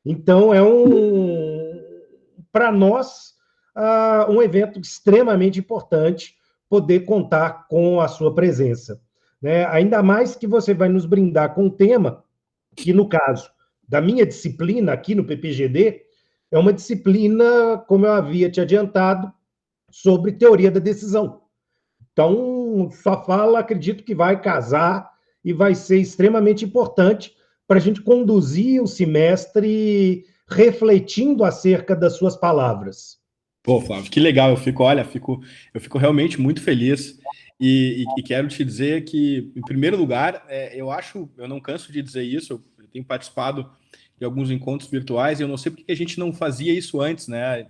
Então, para nós, um evento extremamente importante poder contar com a sua presença. Né? Ainda mais que você vai nos brindar com um tema que, no caso da minha disciplina aqui no PPGD, é uma disciplina, como eu havia te adiantado, sobre teoria da decisão. Então, sua fala, acredito que vai casar e vai ser extremamente importante para a gente conduzir o semestre refletindo acerca das suas palavras. Pô, Flávio, que legal. Eu fico realmente muito feliz e quero te dizer que, em primeiro lugar, eu não canso de dizer isso, eu tenho participado de alguns encontros virtuais e eu não sei porque a gente não fazia isso antes, né?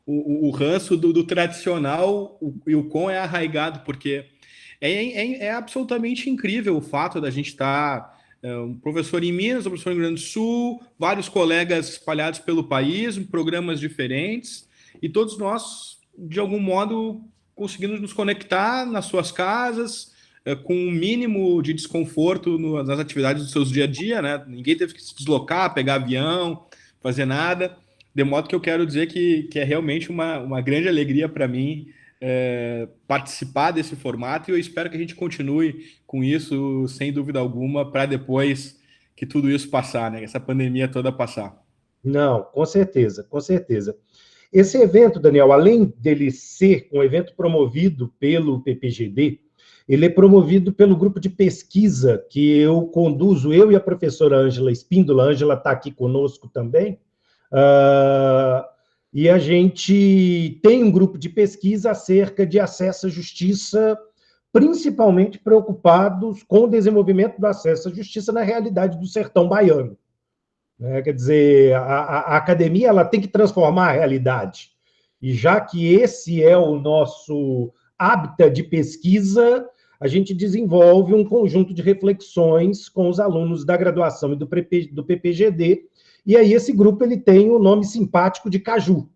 O ranço do tradicional e o quão é arraigado, porque é absolutamente incrível o fato da gente estar um professor em Minas, um professor em Rio Grande do Sul, vários colegas espalhados pelo país, em programas diferentes, e todos nós, de algum modo, conseguimos nos conectar nas suas casas, com um mínimo de desconforto nas atividades dos seus dia a dia, né? Ninguém teve que se deslocar, pegar avião, fazer nada, de modo que eu quero dizer que é realmente uma grande alegria para mim participar desse formato, e eu espero que a gente continue com isso, sem dúvida alguma, para depois que tudo isso passar, né? Essa pandemia toda passar. Não, com certeza, com certeza. Esse evento, Daniel, além dele ser um evento promovido pelo PPGD, ele é promovido pelo grupo de pesquisa que eu conduzo, eu e a professora Ângela Espíndola. A Ângela está aqui conosco também. E a gente tem um grupo de pesquisa acerca de acesso à justiça, principalmente preocupados com o desenvolvimento do acesso à justiça na realidade do sertão baiano. Quer dizer, a academia ela tem que transformar a realidade. E já que esse é o nosso hábitat de pesquisa, a gente desenvolve um conjunto de reflexões com os alunos da graduação e do PPGD, e aí esse grupo ele tem o nome simpático de Caju.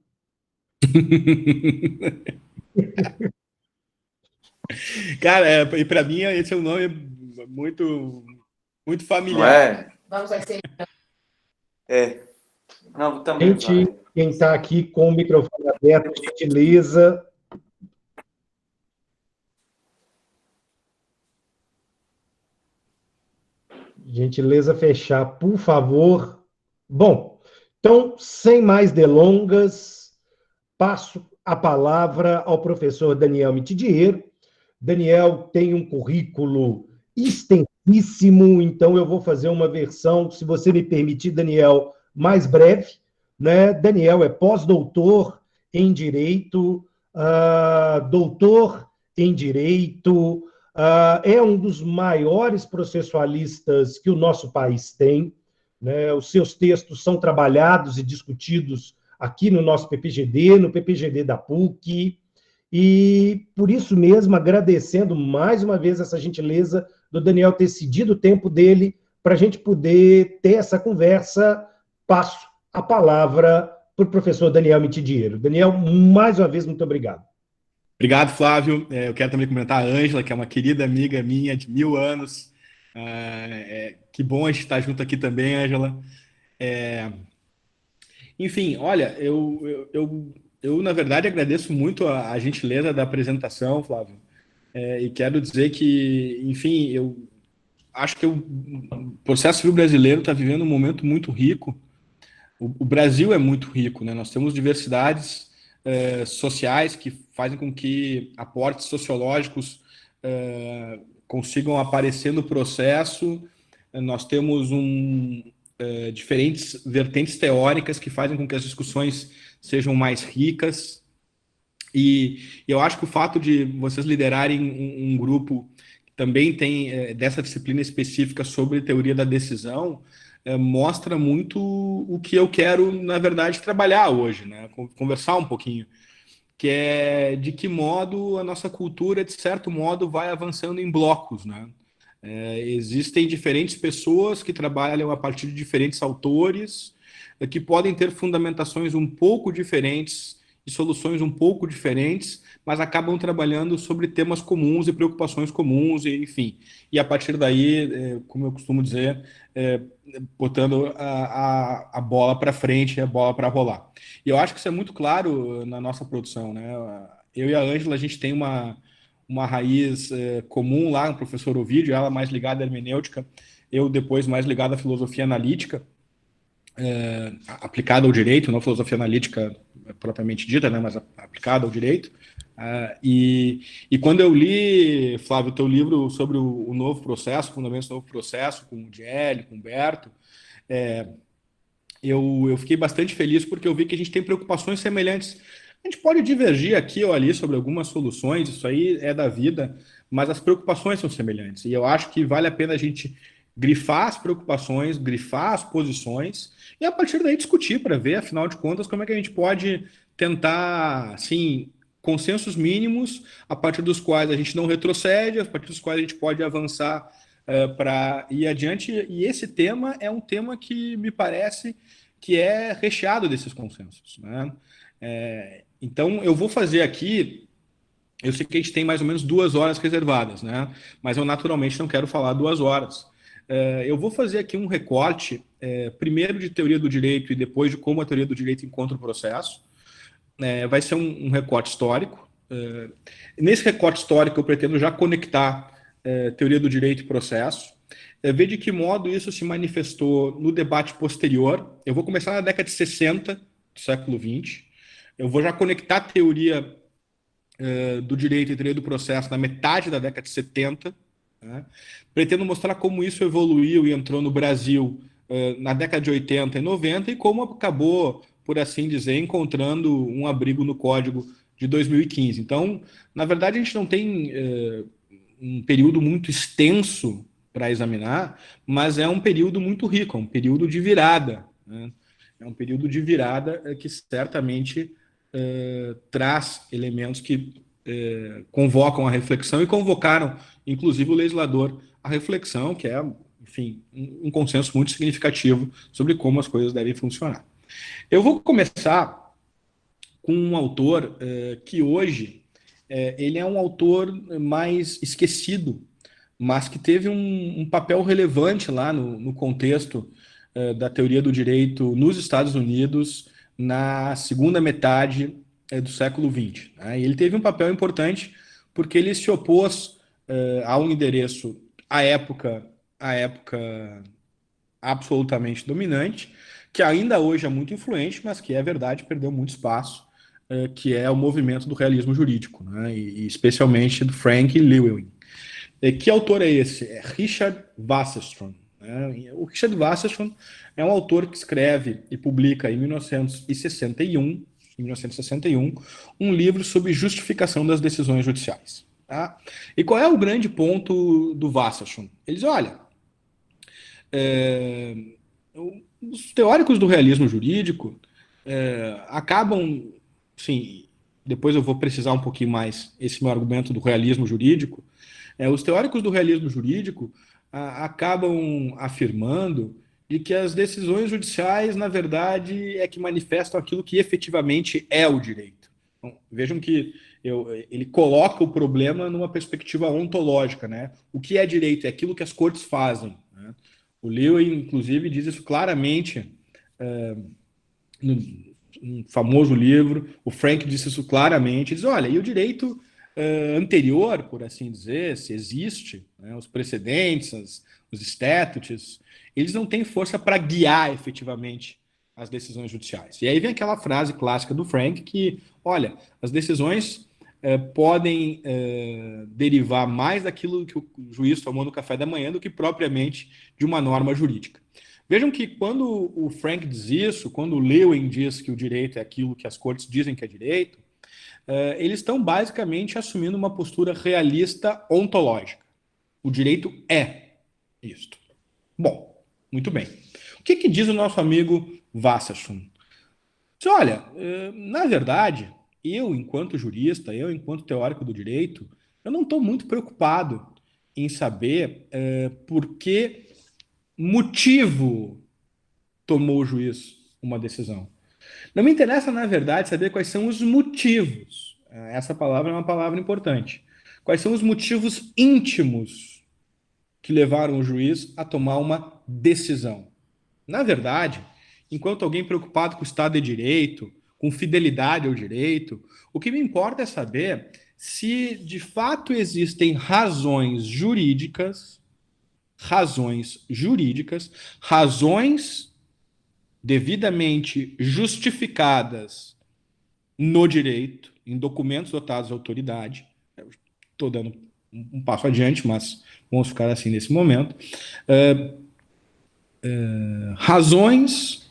Cara, e para mim esse é um nome muito, muito familiar. Não é? Vamos lá, não, também Gente, quem está aqui com o microfone aberto, gentileza. Gentileza fechar, por favor. Bom, então, sem mais delongas, passo a palavra ao professor Daniel Mitidiero. Daniel tem um currículo extensíssimo, então eu vou fazer uma versão, se você me permitir, Daniel, mais breve. Né? Daniel é pós-doutor em Direito, doutor em Direito, é um dos maiores processualistas que o nosso país tem. Né? Os seus textos são trabalhados e discutidos aqui no nosso PPGD, no PPGD da PUC, e por isso mesmo, agradecendo mais uma vez essa gentileza do Daniel ter cedido o tempo dele para a gente poder ter essa conversa, passo a palavra para o professor Daniel Mitidiero. Daniel, mais uma vez, muito obrigado. Obrigado, Flávio. Eu quero também comentar a Ângela, que é uma querida amiga minha de 1000 anos. Que bom a gente estar junto aqui também, Ângela. Enfim, olha, eu na verdade agradeço muito a gentileza da apresentação, Flávio. E quero dizer que, enfim, eu acho que o processo civil brasileiro está vivendo um momento muito rico. O Brasil é muito rico, né? Nós temos diversidades sociais que fazem com que aportes sociológicos consigam aparecer no processo. Nós temos diferentes vertentes teóricas que fazem com que as discussões sejam mais ricas. E eu acho que o fato de vocês liderarem um grupo que também tem dessa disciplina específica sobre teoria da decisão mostra muito o que eu quero, na verdade, trabalhar hoje, né? Conversar um pouquinho, que é de que modo a nossa cultura, de certo modo, vai avançando em blocos, né? Existem diferentes pessoas que trabalham a partir de diferentes autores, que podem ter fundamentações um pouco diferentes de soluções um pouco diferentes, mas acabam trabalhando sobre temas comuns e preocupações comuns, e, enfim. E a partir daí, como eu costumo dizer, botando a bola para frente, a bola para rolar. E eu acho que isso é muito claro na nossa produção, né? Eu e a Ângela, a gente tem uma raiz comum lá no professor Ovidio, ela mais ligada à hermenêutica, eu depois mais ligado à filosofia analítica, aplicada ao direito, não filosofia analítica propriamente dita, né, mas aplicada ao direito. E quando eu li, Flávio, o teu livro sobre o novo processo, Fundamentos do Novo Processo, com o Dielli, com o Humberto, eu fiquei bastante feliz porque eu vi que a gente tem preocupações semelhantes. A gente pode divergir aqui ou ali sobre algumas soluções, isso aí é da vida, mas as preocupações são semelhantes. E eu acho que vale a pena a gente grifar as preocupações, grifar as posições e a partir daí discutir para ver, afinal de contas, como é que a gente pode tentar, assim, consensos mínimos a partir dos quais a gente não retrocede, a partir dos quais a gente pode avançar para ir adiante. E esse tema é um tema que me parece que é recheado desses consensos, né? Então, eu vou fazer aqui. Eu sei que a gente tem mais ou menos 2 horas reservadas, né? Mas eu naturalmente não quero falar 2 horas. Eu vou fazer aqui um recorte, primeiro de teoria do direito e depois de como a teoria do direito encontra o processo. Vai ser um recorte histórico. Nesse recorte histórico, eu pretendo já conectar teoria do direito e processo, ver de que modo isso se manifestou no debate posterior. Eu vou começar na década de 60 do século XX. Eu vou já conectar a teoria do direito e teoria do processo na metade da década de 70. Né? Pretendo mostrar como isso evoluiu e entrou no Brasil na década de 80 e 90 e como acabou, por assim dizer, encontrando um abrigo no Código de 2015. Então, na verdade, a gente não tem um período muito extenso para examinar, mas é um período muito rico, é um período de virada. Né? É um período de virada que certamente traz elementos que convocam a reflexão e convocaram, inclusive, o legislador à reflexão, que é, enfim, um consenso muito significativo sobre como as coisas devem funcionar. Eu vou começar com um autor que hoje ele é um autor mais esquecido, mas que teve um papel relevante lá no contexto da teoria do direito nos Estados Unidos na segunda metade do século XX. Né? E ele teve um papel importante porque ele se opôs a um endereço à época absolutamente dominante, que ainda hoje é muito influente, mas que é verdade, perdeu muito espaço, que é o movimento do realismo jurídico, né? E especialmente do Frank Lewin. Que autor é esse? É Richard Wasserstrom. Né? O Richard Wasserstrom é um autor que escreve e publica em 1961, um livro sobre justificação das decisões judiciais. Tá? E qual é o grande ponto do Wasserstrom? Ele diz, olha, os teóricos do realismo jurídico acabam, sim, depois eu vou precisar um pouquinho mais esse meu argumento do realismo jurídico. Os teóricos do realismo jurídico acabam afirmando de que as decisões judiciais, na verdade, é que manifestam aquilo que efetivamente é o direito. Então, vejam que ele coloca o problema numa perspectiva ontológica, né? O que é direito? É aquilo que as cortes fazem. Né? O Lewin, inclusive, diz isso claramente no famoso livro. O Frank disse isso claramente. Diz, olha, e o direito anterior, por assim dizer, se existe, né, os precedentes, os statutes, eles não têm força para guiar efetivamente as decisões judiciais. E aí vem aquela frase clássica do Frank que, olha, as decisões podem derivar mais daquilo que o juiz tomou no café da manhã do que propriamente de uma norma jurídica. Vejam que quando o Frank diz isso, quando o Lewin diz que o direito é aquilo que as cortes dizem que é direito, eles estão basicamente assumindo uma postura realista ontológica. O direito é isto. Bom, muito bem. O que diz o nosso amigo Wasserstrom? Diz, olha, na verdade, eu, enquanto jurista, eu, enquanto teórico do direito, eu não estou muito preocupado em saber por que motivo tomou o juiz uma decisão. Não me interessa, na verdade, saber quais são os motivos. Essa palavra é uma palavra importante. Quais são os motivos íntimos que levaram o juiz a tomar uma decisão? Na verdade, enquanto alguém preocupado com o Estado de Direito, com fidelidade ao direito, o que me importa é saber se de fato existem razões devidamente justificadas no direito, em documentos dotados de autoridade. Estou dando um passo adiante, mas vamos ficar assim nesse momento. Razões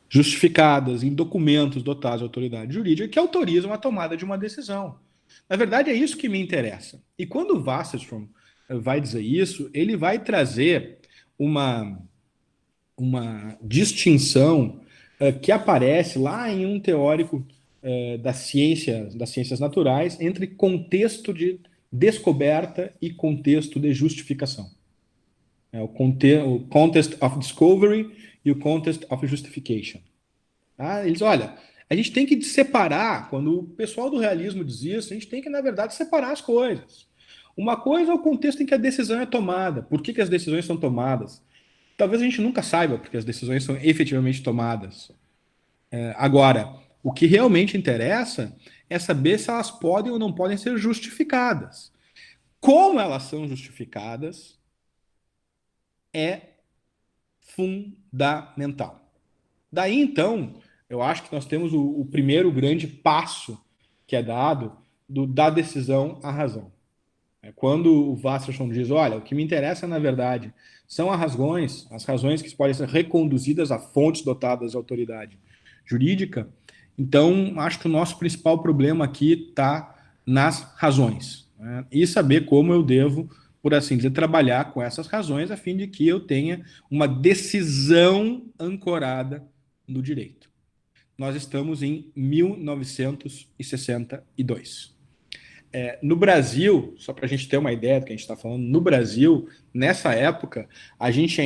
justificadas em documentos dotados de autoridade jurídica que autorizam a tomada de uma decisão. Na verdade, é isso que me interessa. E quando o Wasserstrom vai dizer isso, ele vai trazer uma distinção que aparece lá em um teórico das ciências naturais entre contexto de descoberta e contexto de justificação. O context of discovery e o context of justification. Tá? Eles, olha, a gente tem que separar, quando o pessoal do realismo diz isso, a gente tem que, na verdade, separar as coisas. Uma coisa é o contexto em que a decisão é tomada. Por que as decisões são tomadas? Talvez a gente nunca saiba porque as decisões são efetivamente tomadas. Agora, o que realmente interessa é saber se elas podem ou não podem ser justificadas. Como elas são justificadas é fundamental. Daí, então, eu acho que nós temos o primeiro grande passo que é dado da decisão à razão. Quando o Wasserstrom diz, olha, o que me interessa, na verdade, são as razões que podem ser reconduzidas a fontes dotadas de autoridade jurídica, então acho que o nosso principal problema aqui está nas razões. Né? E saber como eu devo, por assim dizer, trabalhar com essas razões a fim de que eu tenha uma decisão ancorada no direito. Nós estamos em 1962. No Brasil, só para a gente ter uma ideia do que a gente está falando, no Brasil, nessa época, a gente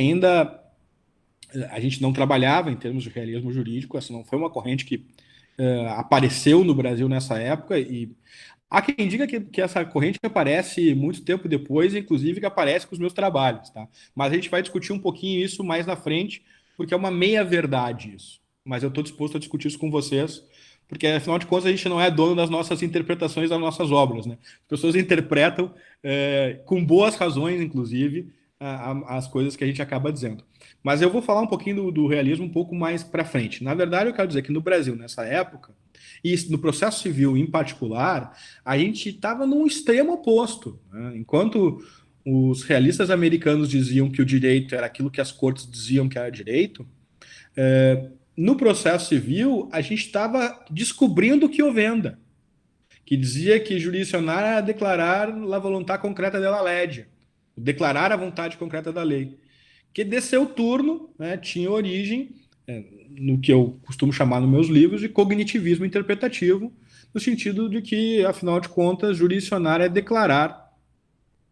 não trabalhava em termos de realismo jurídico, essa não foi uma corrente que apareceu no Brasil nessa época, e há quem diga que essa corrente aparece muito tempo depois, inclusive que aparece com os meus trabalhos, tá? Mas a gente vai discutir um pouquinho isso mais na frente, porque é uma meia-verdade isso. Mas eu estou disposto a discutir isso com vocês, porque, afinal de contas, a gente não é dono das nossas interpretações das nossas obras, né? As pessoas interpretam, com boas razões, inclusive, as coisas que a gente acaba dizendo. Mas eu vou falar um pouquinho do realismo um pouco mais para frente. Na verdade, eu quero dizer que no Brasil, nessa época, e no processo civil em particular, a gente estava num extremo oposto. Né? Enquanto os realistas americanos diziam que o direito era aquilo que as cortes diziam que era direito, no processo civil, a gente estava descobrindo o que Ovenda, que dizia que jurisdicionar era declarar a vontade concreta della legge, declarar a vontade concreta da lei, que de seu turno, né, tinha origem no que eu costumo chamar nos meus livros de cognitivismo interpretativo, no sentido de que, afinal de contas, jurisdicionar é declarar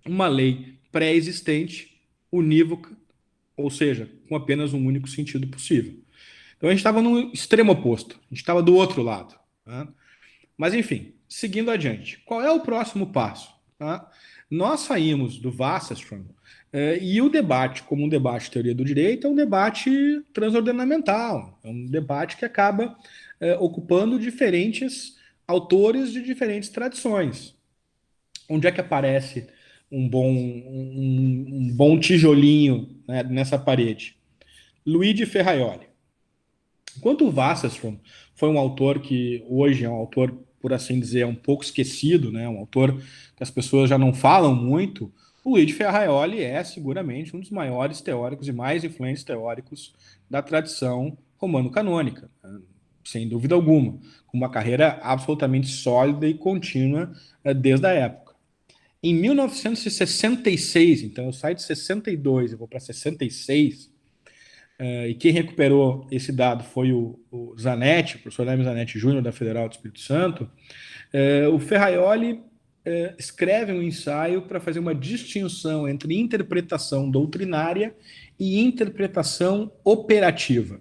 uma lei pré-existente, unívoca, ou seja, com apenas um único sentido possível. Então a gente estava no extremo oposto, a gente estava do outro lado. Tá? Mas enfim, seguindo adiante, qual é o próximo passo? Tá? Nós saímos do Wasserstrom e o debate, como um debate de teoria do direito, é um debate transordenamental, é um debate que acaba ocupando diferentes autores de diferentes tradições. Onde é que aparece um bom tijolinho, né, nessa parede? Luigi Ferraioli. Enquanto o Wasserstrom foi um autor que hoje é um autor, por assim dizer, um pouco esquecido, né? Um autor que as pessoas já não falam muito, o Luigi Ferraioli é seguramente um dos maiores teóricos e mais influentes teóricos da tradição romano-canônica, né? Sem dúvida alguma, com uma carreira absolutamente sólida e contínua desde a época. Em 1966, então eu saio de 62 e vou para 66, e quem recuperou esse dado foi o Zanetti, o professor Leme Zanetti Júnior, da Federal do Espírito Santo. O Ferraioli escreve um ensaio para fazer uma distinção entre interpretação doutrinária e interpretação operativa.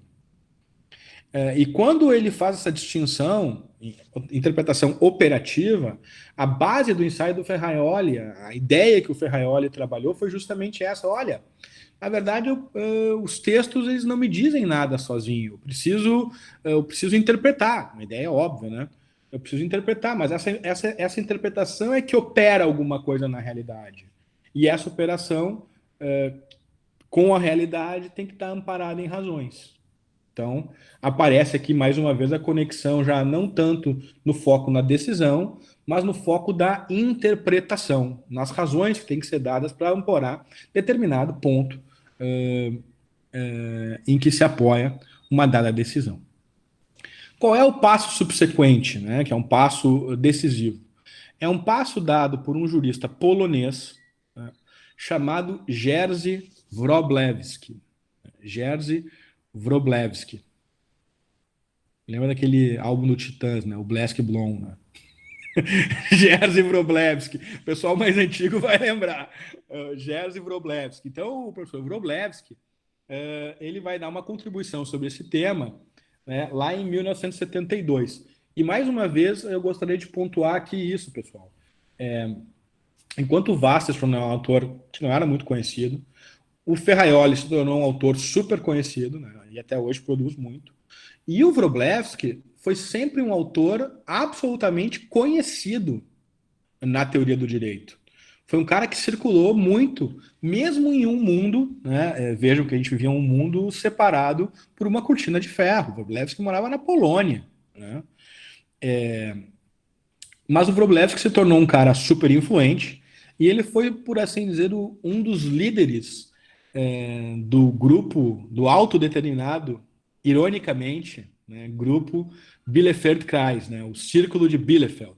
E quando ele faz essa distinção, interpretação operativa, a base do ensaio do Ferraioli, a ideia que o Ferraioli trabalhou foi justamente essa. Olha, na verdade, os textos eles não me dizem nada sozinho. Eu preciso interpretar. Uma ideia óbvia, né? Eu preciso interpretar, mas essa interpretação é que opera alguma coisa na realidade. E essa operação, com a realidade, tem que estar amparada em razões. Então, aparece aqui mais uma vez a conexão já não tanto no foco na decisão, mas no foco da interpretação, nas razões que têm que ser dadas para amparar determinado ponto em que se apoia uma dada decisão. Qual é o passo subsequente, né, que é um passo decisivo? É um passo dado por um jurista polonês, né, chamado Jerzy Wróblewski. Jerzy Wróblewski. Lembra daquele álbum do Titãs, né? O Black Blonde, né? Jerzy Wróblewski. O pessoal mais antigo vai lembrar. Jerzy Wróblewski. Então, o professor Wróblewski, ele vai dar uma contribuição sobre esse tema, né, lá em 1972. E, mais uma vez, eu gostaria de pontuar aqui isso, pessoal. Enquanto o Wasserstrom é um autor que não era muito conhecido, o Ferraioli se tornou um autor super conhecido, né, e até hoje produz muito. E o Wróblewski foi sempre um autor absolutamente conhecido na teoria do direito. Foi um cara que circulou muito, mesmo em um mundo, né? Vejam que a gente vivia um mundo separado por uma cortina de ferro. O Wróblewski morava na Polônia, né? Mas o Wróblewski se tornou um cara super influente e ele foi, por assim dizer, um dos líderes do grupo do autodeterminado, ironicamente, né, grupo Bielefeld-Kreis, né, o Círculo de Bielefeld.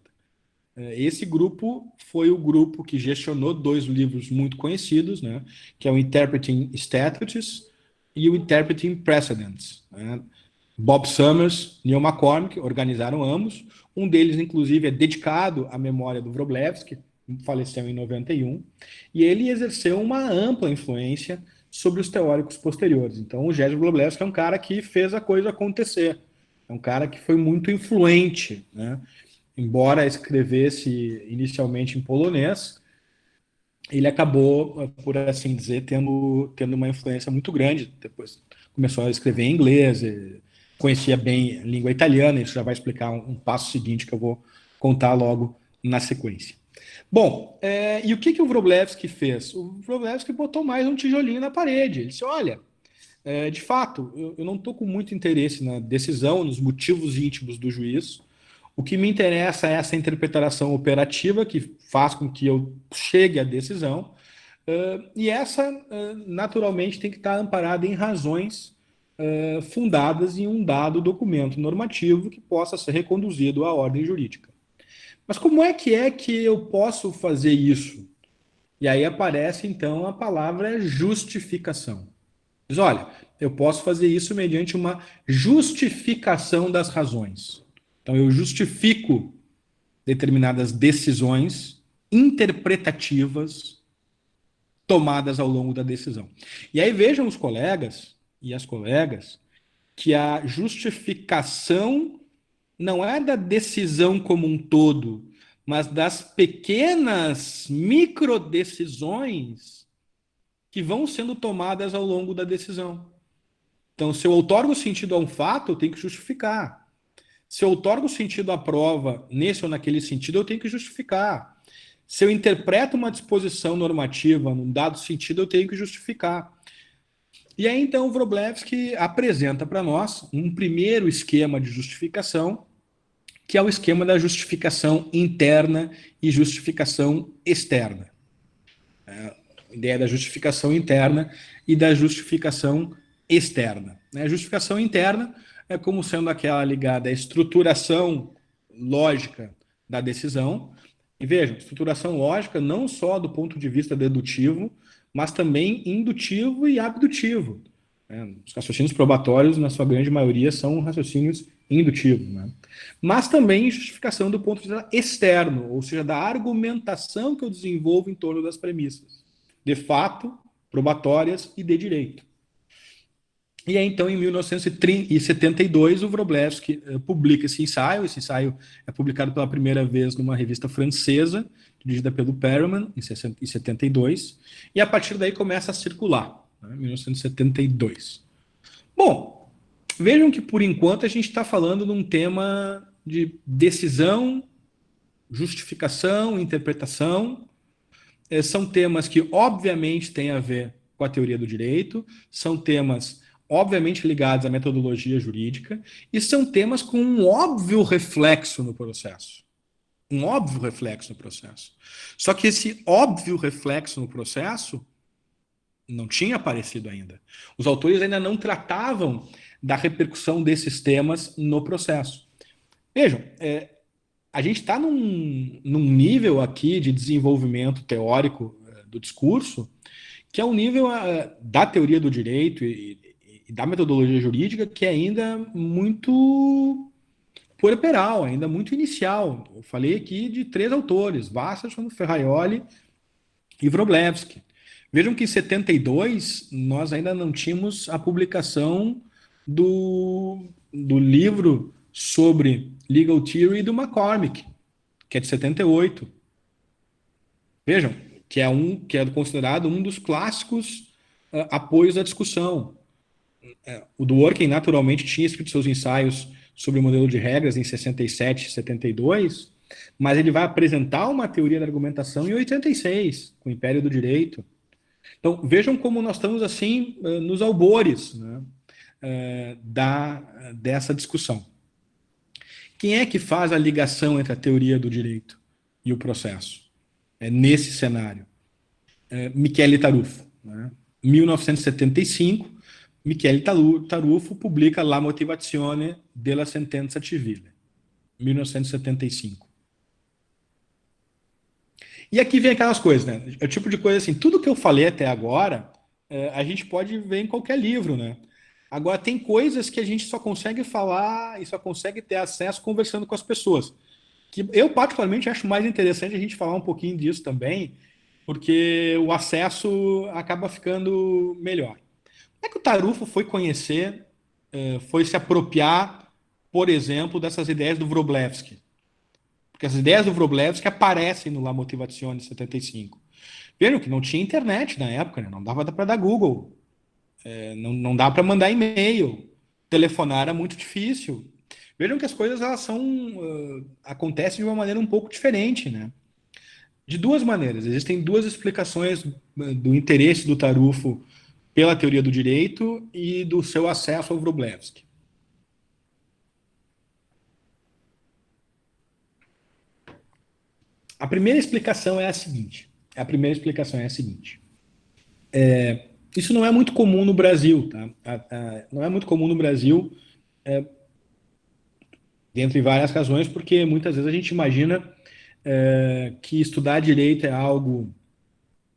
Esse grupo foi o grupo que gestionou dois livros muito conhecidos, né, que é o Interpreting Statutes e o Interpreting Precedents. Né? Bob Summers, Neil McCormick organizaram ambos. Um deles, inclusive, é dedicado à memória do Wróblewski, que faleceu em 91, e ele exerceu uma ampla influência sobre os teóricos posteriores. Então, o Jerzy Wróblewski é um cara que fez a coisa acontecer. É um cara que foi muito influente, né? Embora escrevesse inicialmente em polonês, ele acabou, por assim dizer, tendo uma influência muito grande. Depois começou a escrever em inglês, conhecia bem a língua italiana, isso já vai explicar um passo seguinte que eu vou contar logo na sequência. Bom, e o que o Wróblewski fez? O Wróblewski botou mais um tijolinho na parede. Ele disse, olha, de fato, eu não estou com muito interesse na decisão, nos motivos íntimos do juiz. O que me interessa é essa interpretação operativa que faz com que eu chegue à decisão, e essa, naturalmente, tem que estar amparada em razões fundadas em um dado documento normativo que possa ser reconduzido à ordem jurídica. Mas como é que eu posso fazer isso? E aí aparece, então, a palavra justificação. Diz, olha, eu posso fazer isso mediante uma justificação das razões. Então, eu justifico determinadas decisões interpretativas tomadas ao longo da decisão. E aí vejam os colegas e as colegas que a justificação não é da decisão como um todo, mas das pequenas microdecisões que vão sendo tomadas ao longo da decisão. Então, se eu outorgo sentido a um fato, eu tenho que justificar. Se eu outorgo sentido à prova nesse ou naquele sentido, eu tenho que justificar. Se eu interpreto uma disposição normativa num dado sentido, eu tenho que justificar. E aí, então, o Wróblewski apresenta para nós um primeiro esquema de justificação, que é o esquema da justificação interna e justificação externa. A ideia da justificação interna e da justificação externa. A justificação interna é como sendo aquela ligada à estruturação lógica da decisão. E vejam, estruturação lógica não só do ponto de vista dedutivo, mas também indutivo e abdutivo. Os raciocínios probatórios, na sua grande maioria, são raciocínios indutivos. Mas também justificação do ponto de vista externo, ou seja, da argumentação que eu desenvolvo em torno das premissas, de fato, probatórias e de direito. E aí, então, em 1972, o Wroblewski publica esse ensaio. Esse ensaio é publicado pela primeira vez numa revista francesa, dirigida pelo Perelman, em 72, e a partir daí começa a circular, né, em 1972. Bom, vejam que, por enquanto, a gente está falando de um tema de decisão, justificação, interpretação. São temas que, obviamente, têm a ver com a teoria do direito, são temas, obviamente, ligados à metodologia jurídica, e são temas com um óbvio reflexo no processo. Um óbvio reflexo no processo. Só que esse óbvio reflexo no processo não tinha aparecido ainda. Os autores ainda não tratavam da repercussão desses temas no processo. Vejam, a gente está num nível aqui de desenvolvimento teórico do discurso, que é um nível da teoria do direito e da metodologia jurídica que é ainda muito puerperal, ainda muito inicial. Eu falei aqui de 3 autores, Wasserman, Ferraioli e Wroblewski. Vejam que em 72 nós ainda não tínhamos a publicação do livro sobre Legal Theory do McCormick, que é de 78. Vejam, que é considerado um dos clássicos apoios à discussão. O Dworkin, naturalmente, tinha escrito seus ensaios sobre o modelo de regras em 67, 72, mas ele vai apresentar uma teoria da argumentação em 86, com o Império do Direito. Então, vejam como nós estamos, assim, nos albores, né, dessa discussão. Quem é que faz a ligação entre a teoria do direito e o processo? Nesse cenário? Michele Tarufo. Né? 1975, Michele Tarufo publica La motivazione della sentenza civile. 1975. E aqui vem aquelas coisas, né? É o tipo de coisa assim, tudo que eu falei até agora, a gente pode ver em qualquer livro, né? Agora, tem coisas que a gente só consegue falar e só consegue ter acesso conversando com as pessoas. Que eu, particularmente, acho mais interessante a gente falar um pouquinho disso também, porque o acesso acaba ficando melhor. Como é que o Tarufo foi conhecer, foi se apropriar, por exemplo, dessas ideias do Wroblewski? Porque as ideias do Wroblewski aparecem no La Motivazione de 75. Vejam que não tinha internet na época, né? Não dava para dar Google, não dá para mandar e-mail, telefonar era muito difícil. Vejam que as coisas elas acontecem de uma maneira um pouco diferente, né? De 2 maneiras. Existem 2 explicações do interesse do Tarufo pela teoria do direito e do seu acesso ao Wroblewski. A primeira explicação é a seguinte. Isso não é muito comum no Brasil, tá? Não é muito comum no Brasil, dentre várias razões, porque muitas vezes a gente imagina que estudar direito é algo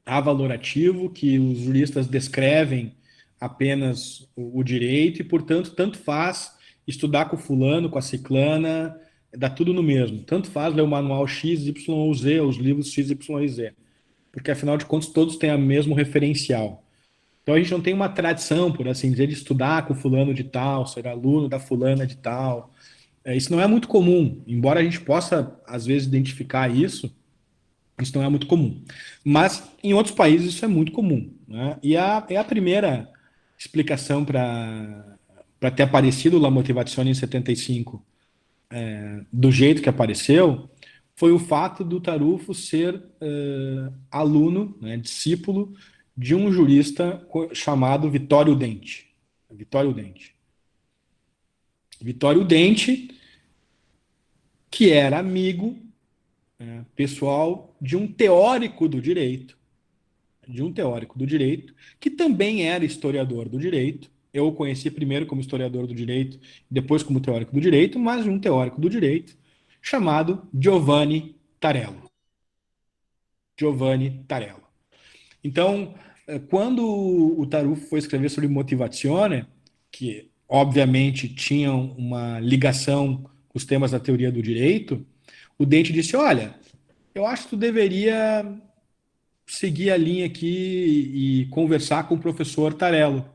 avalorativo, que os juristas descrevem apenas o direito e, portanto, tanto faz estudar com o fulano, com a ciclana, dá tudo no mesmo. Tanto faz ler o manual X, Y ou Z, os livros X, Y e Z. Porque, afinal de contas, todos têm o mesmo referencial. Então, a gente não tem uma tradição, por assim dizer, de estudar com o fulano de tal, ser aluno da fulana de tal. Isso não é muito comum. Embora a gente possa, às vezes, identificar isso, isso não é muito comum. Mas, em outros países, isso é muito comum. Né? E a primeira explicação para ter aparecido La Motivazione em 75 do jeito que apareceu foi o fato do Tarufo ser aluno, né, discípulo de um jurista chamado Vittorio Denti. Vittorio Denti, que era amigo pessoal de um teórico do direito, que também era historiador do direito. Eu o conheci primeiro como historiador do direito, depois como teórico do direito, mas de um teórico do direito chamado Giovanni Tarello. Então, quando o Tarufo foi escrever sobre motivazione, que obviamente tinham uma ligação com os temas da teoria do direito, o Denti disse, olha, eu acho que tu deveria seguir a linha aqui e conversar com o professor Tarello.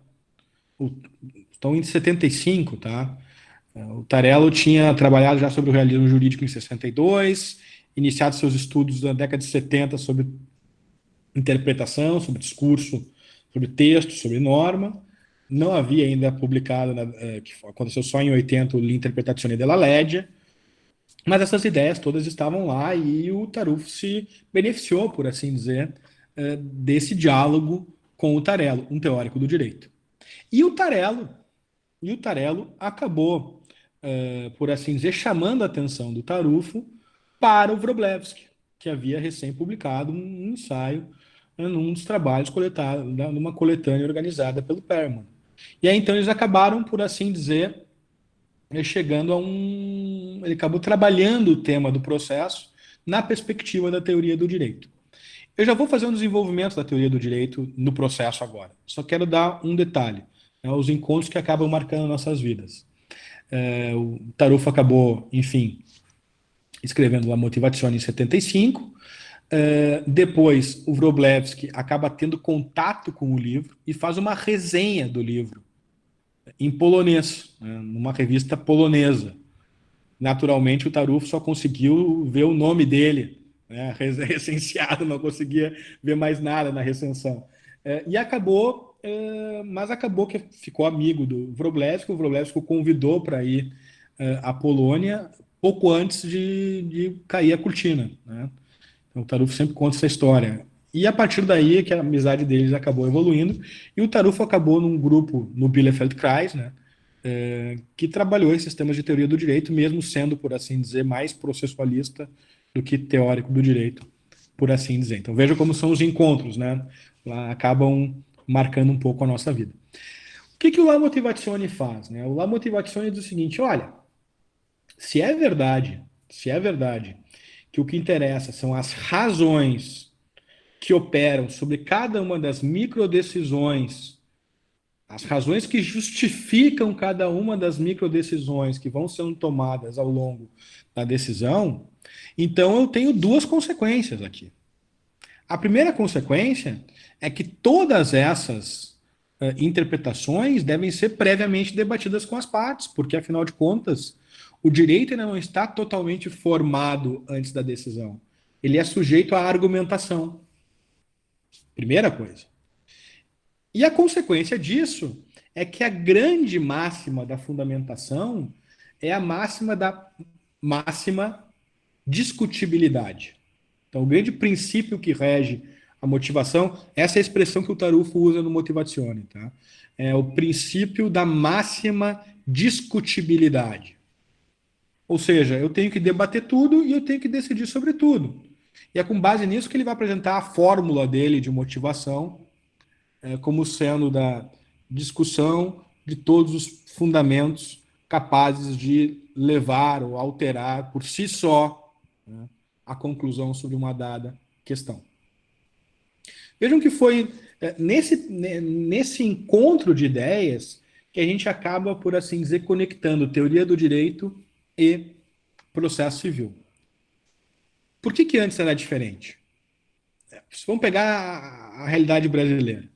Então, em 75, tá? O Tarello tinha trabalhado já sobre o realismo jurídico em 62, iniciado seus estudos na década de 70 sobre interpretação, sobre discurso, sobre texto, sobre norma. Não havia ainda publicado, que aconteceu só em 80, o L'Interpretazione della Legge, mas essas ideias todas estavam lá e o Tarufo se beneficiou, por assim dizer, desse diálogo com o Tarello, um teórico do direito. E o Tarello acabou, por assim dizer, chamando a atenção do Tarufo para o Wroblewski, que havia recém-publicado um ensaio num dos trabalhos coletados, numa coletânea organizada pelo Perman. E aí, então, eles acabaram, por assim dizer, chegando a um... Ele acabou trabalhando o tema do processo na perspectiva da teoria do direito. Eu já vou fazer um desenvolvimento da teoria do direito no processo agora. Só quero dar um detalhe, né, os encontros que acabam marcando nossas vidas. O Tarufo acabou, enfim, escrevendo La Motivazione em 75. Depois, o Wroblewski acaba tendo contato com o livro e faz uma resenha do livro em polonês, né, numa revista polonesa. Naturalmente, o Tarufo só conseguiu ver o nome dele, né, recenseado, não conseguia ver mais nada na recensão. E acabou, mas acabou que ficou amigo do Wroblewski. O Wroblewski o convidou para ir à Polônia pouco antes de cair a cortina, né? Então, o Tarufo sempre conta essa história. E a partir daí que a amizade deles acabou evoluindo, e o Tarufo acabou num grupo no Bielefeld Kreis, né, que trabalhou em sistemas de teoria do direito, mesmo sendo, por assim dizer, mais processualista do que teórico do direito, por assim dizer. Então veja como são os encontros, né? Lá acabam marcando um pouco a nossa vida. O que o La Motivazione faz? Né? O La Motivazione diz o seguinte: olha, se é verdade que o que interessa são as razões que operam sobre cada uma das microdecisões, as razões que justificam cada uma das microdecisões que vão sendo tomadas ao longo da decisão, então eu tenho duas consequências aqui. A primeira consequência é que todas essas interpretações devem ser previamente debatidas com as partes, porque, afinal de contas, o direito ainda não está totalmente formado antes da decisão. Ele é sujeito à argumentação. Primeira coisa. E a consequência disso é que a grande máxima da fundamentação é a máxima da máxima discutibilidade. Então, o grande princípio que rege a motivação, essa é a expressão que o Tarufo usa no Motivazione, tá? É o princípio da máxima discutibilidade. Ou seja, eu tenho que debater tudo e eu tenho que decidir sobre tudo. E é com base nisso que ele vai apresentar a fórmula dele de motivação, como sendo da discussão de todos os fundamentos capazes de levar ou alterar por si só, né, a conclusão sobre uma dada questão. Vejam que foi nesse encontro de ideias que a gente acaba, por assim dizer, conectando teoria do direito e processo civil. Por que antes era diferente? Vamos pegar a realidade brasileira.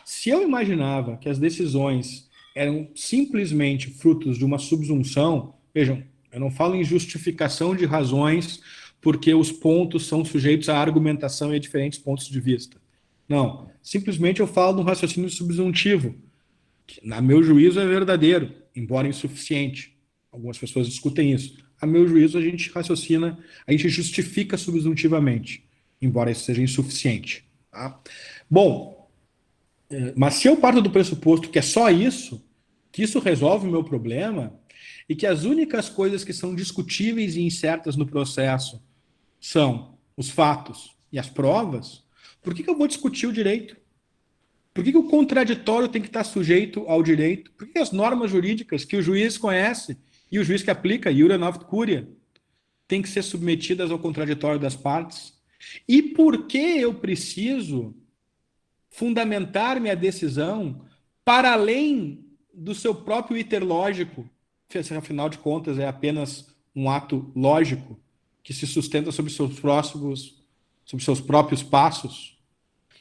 Se eu imaginava que as decisões eram simplesmente frutos de uma subsunção, vejam, eu não falo em justificação de razões porque os pontos são sujeitos à argumentação e a diferentes pontos de vista. Não, simplesmente eu falo de um raciocínio subsuntivo, que, a meu juízo, é verdadeiro, embora insuficiente. Algumas pessoas discutem isso. A meu juízo, a gente raciocina, a gente justifica subsuntivamente, embora isso seja insuficiente. Tá? Bom, mas se eu parto do pressuposto que é só isso, que isso resolve o meu problema, e que as únicas coisas que são discutíveis e incertas no processo são os fatos e as provas, por que eu vou discutir o direito? Por que o contraditório tem que estar sujeito ao direito? Por que as normas jurídicas que o juiz conhece e o juiz que aplica, iura novit curia, tem que ser submetidas ao contraditório das partes? E por que eu preciso fundamentar minha decisão para além do seu próprio iter lógico, que afinal de contas é apenas um ato lógico que se sustenta sobre seus próprios passos?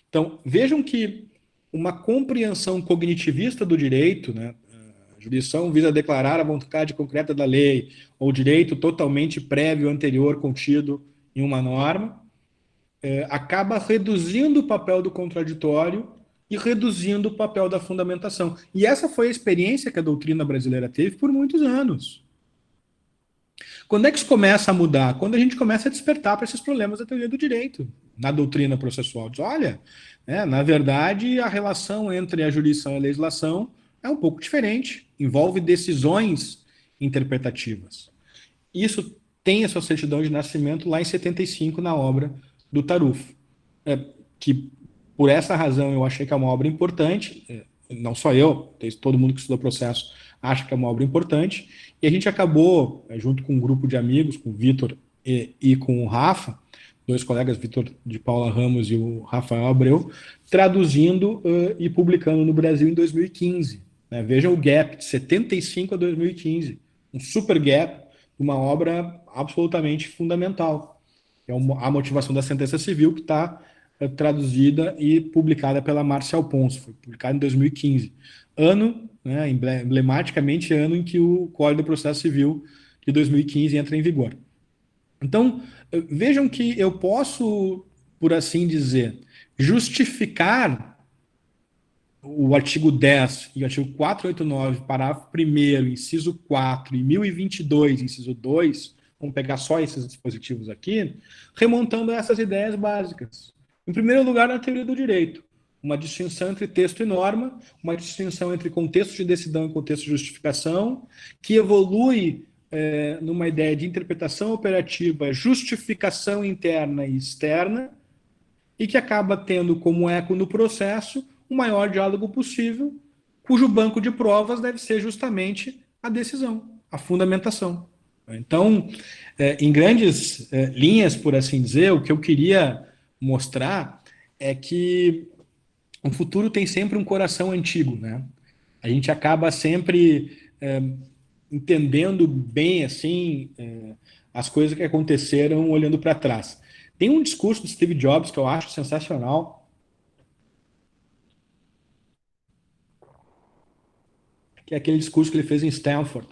Então, vejam que uma compreensão cognitivista do direito, né, A jurisdição visa declarar a vontade concreta da lei ou direito totalmente prévio anterior contido em uma norma, acaba reduzindo o papel do contraditório e reduzindo o papel da fundamentação. E essa foi a experiência que a doutrina brasileira teve por muitos anos. Quando é que isso começa a mudar? Quando a gente começa a despertar para esses problemas da teoria do direito, na doutrina processual. Diz, olha, na verdade, a relação entre a jurisdição e a legislação é um pouco diferente, envolve decisões interpretativas. Isso tem a sua certidão de nascimento lá em 75, na obra do Tarufo, que por essa razão eu achei que é uma obra importante, não só eu, todo mundo que estuda processo acha que é uma obra importante, e a gente acabou, junto com um grupo de amigos, com o Vitor e com o Rafa, dois colegas, Vitor de Paula Ramos e o Rafael Abreu, traduzindo e publicando no Brasil em 2015. Né? Vejam o gap, de 75 a 2015, um super gap, uma obra absolutamente fundamental. É a motivação da sentença civil, que está traduzida e publicada pela Márcia Alponso, foi publicada em 2015. Ano, né, emblematicamente, ano em que o Código do Processo Civil de 2015 entra em vigor. Então, vejam que eu posso, por assim dizer, justificar o artigo 10 e o artigo 489, parágrafo 1º, inciso 4, e 1022, inciso 2, vamos pegar só esses dispositivos aqui, remontando a essas ideias básicas. Em primeiro lugar, na teoria do direito, uma distinção entre texto e norma, uma distinção entre contexto de decisão e contexto de justificação, que evolui numa ideia de interpretação operativa, justificação interna e externa, e que acaba tendo como eco no processo o maior diálogo possível, cujo banco de provas deve ser justamente a decisão, a fundamentação. Então, em grandes linhas, por assim dizer, o que eu queria mostrar é que o futuro tem sempre um coração antigo, né? A gente acaba sempre entendendo bem assim as coisas que aconteceram olhando para trás. Tem um discurso do Steve Jobs que eu acho sensacional, que é aquele discurso que ele fez em Stanford,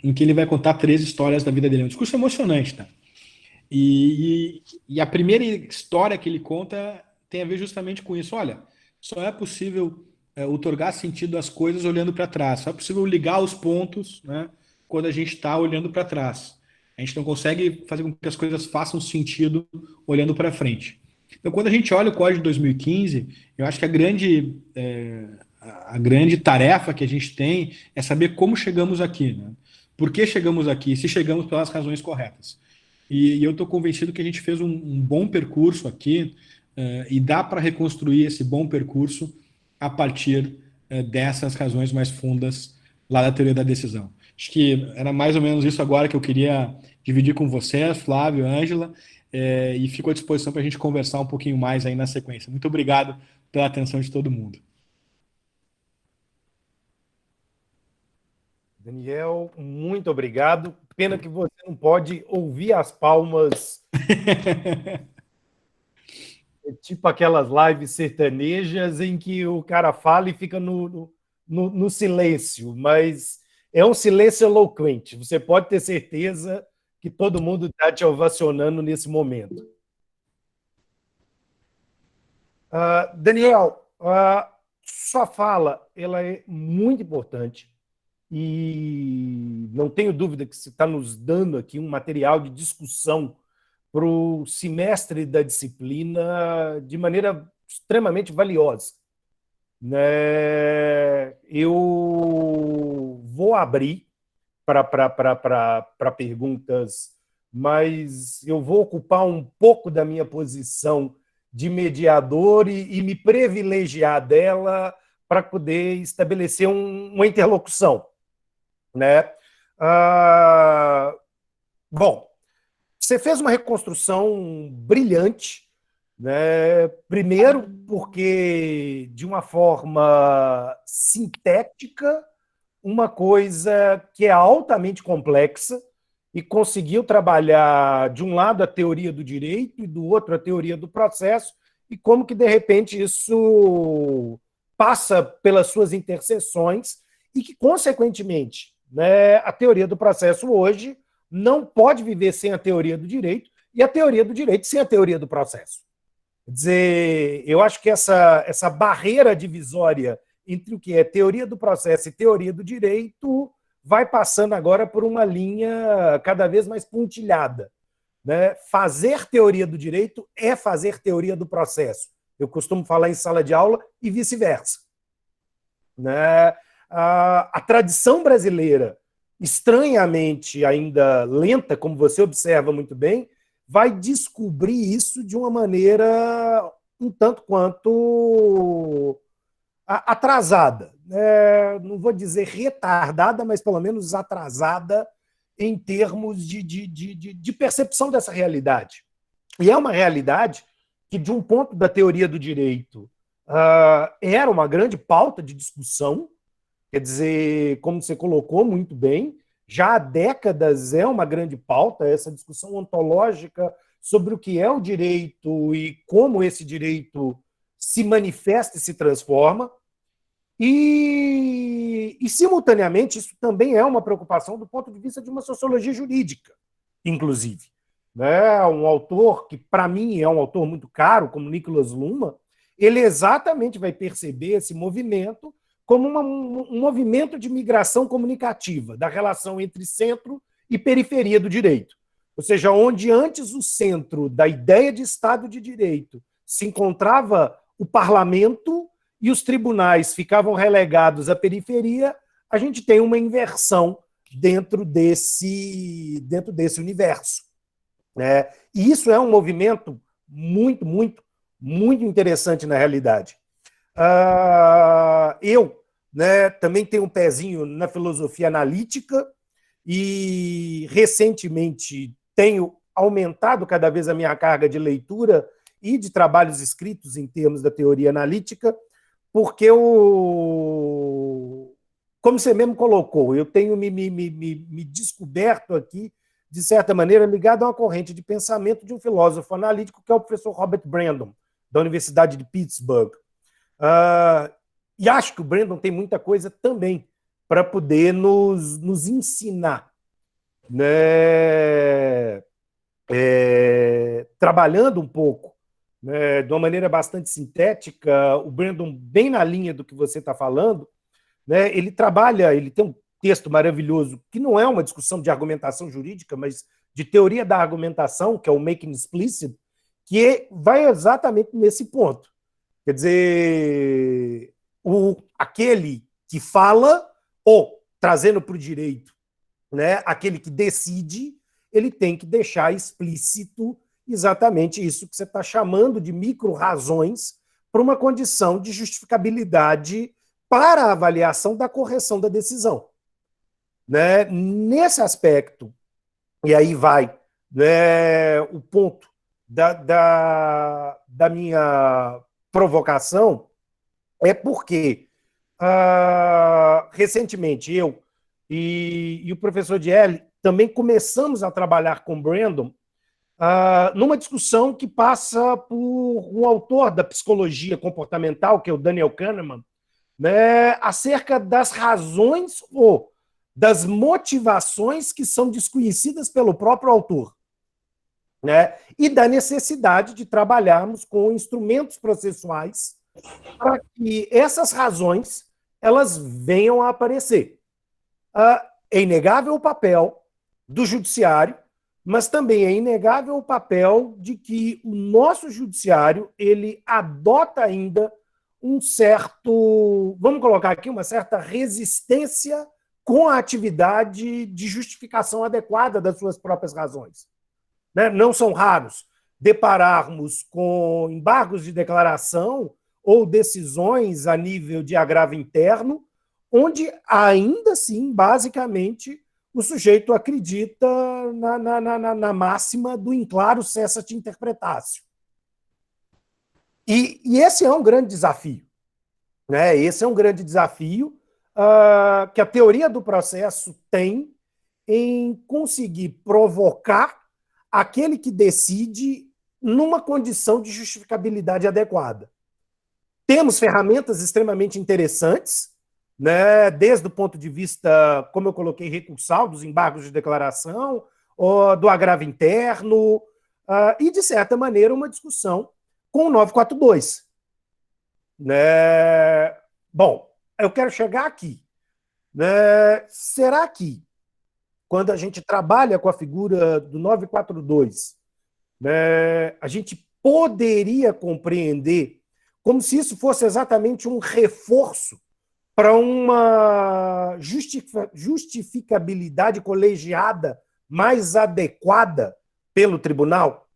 em que ele vai contar 3 histórias da vida dele. É um discurso emocionante, tá? E a primeira história que ele conta tem a ver justamente com isso. Olha, só é possível outorgar sentido às coisas olhando para trás. Só é possível ligar os pontos, né, quando a gente está olhando para trás. A gente não consegue fazer com que as coisas façam sentido olhando para frente. Então, quando a gente olha o Código de 2015, eu acho que a grande tarefa que a gente tem é saber como chegamos aqui, né? Por que chegamos aqui? Se chegamos pelas razões corretas. E eu estou convencido que a gente fez um bom percurso aqui e dá para reconstruir esse bom percurso a partir dessas razões mais fundas lá da teoria da decisão. Acho que era mais ou menos isso agora que eu queria dividir com vocês, Flávio, Ângela, e fico à disposição para a gente conversar um pouquinho mais aí na sequência. Muito obrigado pela atenção de todo mundo. Daniel, muito obrigado. Pena que você não pode ouvir as palmas. Tipo aquelas lives sertanejas em que o cara fala e fica no silêncio, mas é um silêncio eloquente. Você pode ter certeza que todo mundo está te ovacionando nesse momento. Daniel, sua fala ela é muito importante e não tenho dúvida que você está nos dando aqui um material de discussão para o semestre da disciplina de maneira extremamente valiosa. Eu vou abrir para perguntas, mas eu vou ocupar um pouco da minha posição de mediador e me privilegiar dela para poder estabelecer uma interlocução. Bom, você fez uma reconstrução brilhante, né? Primeiro porque, de uma forma sintética, uma coisa que é altamente complexa e conseguiu trabalhar, de um lado, a teoria do direito e do outro, a teoria do processo, e como que, de repente, isso passa pelas suas interseções e que, consequentemente, né, a teoria do processo hoje não pode viver sem a teoria do direito e a teoria do direito sem a teoria do processo. Quer dizer, eu acho que essa barreira divisória entre o que é teoria do processo e teoria do direito vai passando agora por uma linha cada vez mais pontilhada, né? Fazer teoria do direito é fazer teoria do processo. Eu costumo falar em sala de aula e vice-versa, né? A tradição brasileira, estranhamente ainda lenta, como você observa muito bem, vai descobrir isso de uma maneira um tanto quanto atrasada. Não vou dizer retardada, mas pelo menos atrasada em termos de percepção dessa realidade. E é uma realidade que, de um ponto da teoria do direito, era uma grande pauta de discussão, quer dizer, como você colocou muito bem, já há décadas é uma grande pauta, essa discussão ontológica sobre o que é o direito e como esse direito se manifesta e se transforma. E, simultaneamente, isso também é uma preocupação do ponto de vista de uma sociologia jurídica, inclusive. Né? Um autor que, para mim, é um autor muito caro, como Niklas Luhmann, ele exatamente vai perceber esse movimento como um movimento de migração comunicativa, da relação entre centro e periferia do direito. Ou seja, onde antes o centro da ideia de Estado de Direito se encontrava o parlamento e os tribunais ficavam relegados à periferia, a gente tem uma inversão dentro desse universo. Né? E isso é um movimento muito, muito, muito interessante na realidade. Eu, né, também tenho um pezinho na filosofia analítica e recentemente tenho aumentado cada vez a minha carga de leitura e de trabalhos escritos em termos da teoria analítica, porque como você mesmo colocou, eu tenho me descoberto aqui, de certa maneira, ligado a uma corrente de pensamento de um filósofo analítico que é o professor Robert Brandon, da Universidade de Pittsburgh. E acho que o Brandon tem muita coisa também para poder nos ensinar, né? Trabalhando um pouco, né, de uma maneira bastante sintética, o Brandon, bem na linha do que você está falando, né, ele tem um texto maravilhoso, que não é uma discussão de argumentação jurídica, mas de teoria da argumentação, que é o Making Explicit, que vai exatamente nesse ponto. Quer dizer, aquele que fala, ou trazendo para o direito, né, aquele que decide, ele tem que deixar explícito exatamente isso que você está chamando de micro-razões para uma condição de justificabilidade para a avaliação da correção da decisão. Né? Nesse aspecto, e aí vai, né, o ponto da minha provocação, é porque recentemente eu e o professor Dielli também começamos a trabalhar com Brandon numa discussão que passa por um autor da psicologia comportamental, que é o Daniel Kahneman, né, acerca das razões ou das motivações que são desconhecidas pelo próprio autor, né, e da necessidade de trabalharmos com instrumentos processuais para que essas razões elas venham a aparecer. É inegável o papel do judiciário, mas também é inegável o papel de que o nosso judiciário ele adota ainda um certo, vamos colocar aqui, uma certa resistência com a atividade de justificação adequada das suas próprias razões. Né? Não são raros depararmos com embargos de declaração ou decisões a nível de agravo interno, onde ainda assim, basicamente, o sujeito acredita na máxima do in claro cessat interpretatio. E esse é um grande desafio. Né? Esse é um grande desafio que a teoria do processo tem em conseguir provocar aquele que decide numa condição de justificabilidade adequada. Temos ferramentas extremamente interessantes, né, desde o ponto de vista, como eu coloquei, recursal, dos embargos de declaração, ou do agravo interno, e, de certa maneira, uma discussão com o 942. Né? Bom, eu quero chegar aqui. Né? Será que, quando a gente trabalha com a figura do 942, né, a gente poderia compreender como se isso fosse exatamente um reforço para uma justificabilidade colegiada mais adequada pelo tribunal?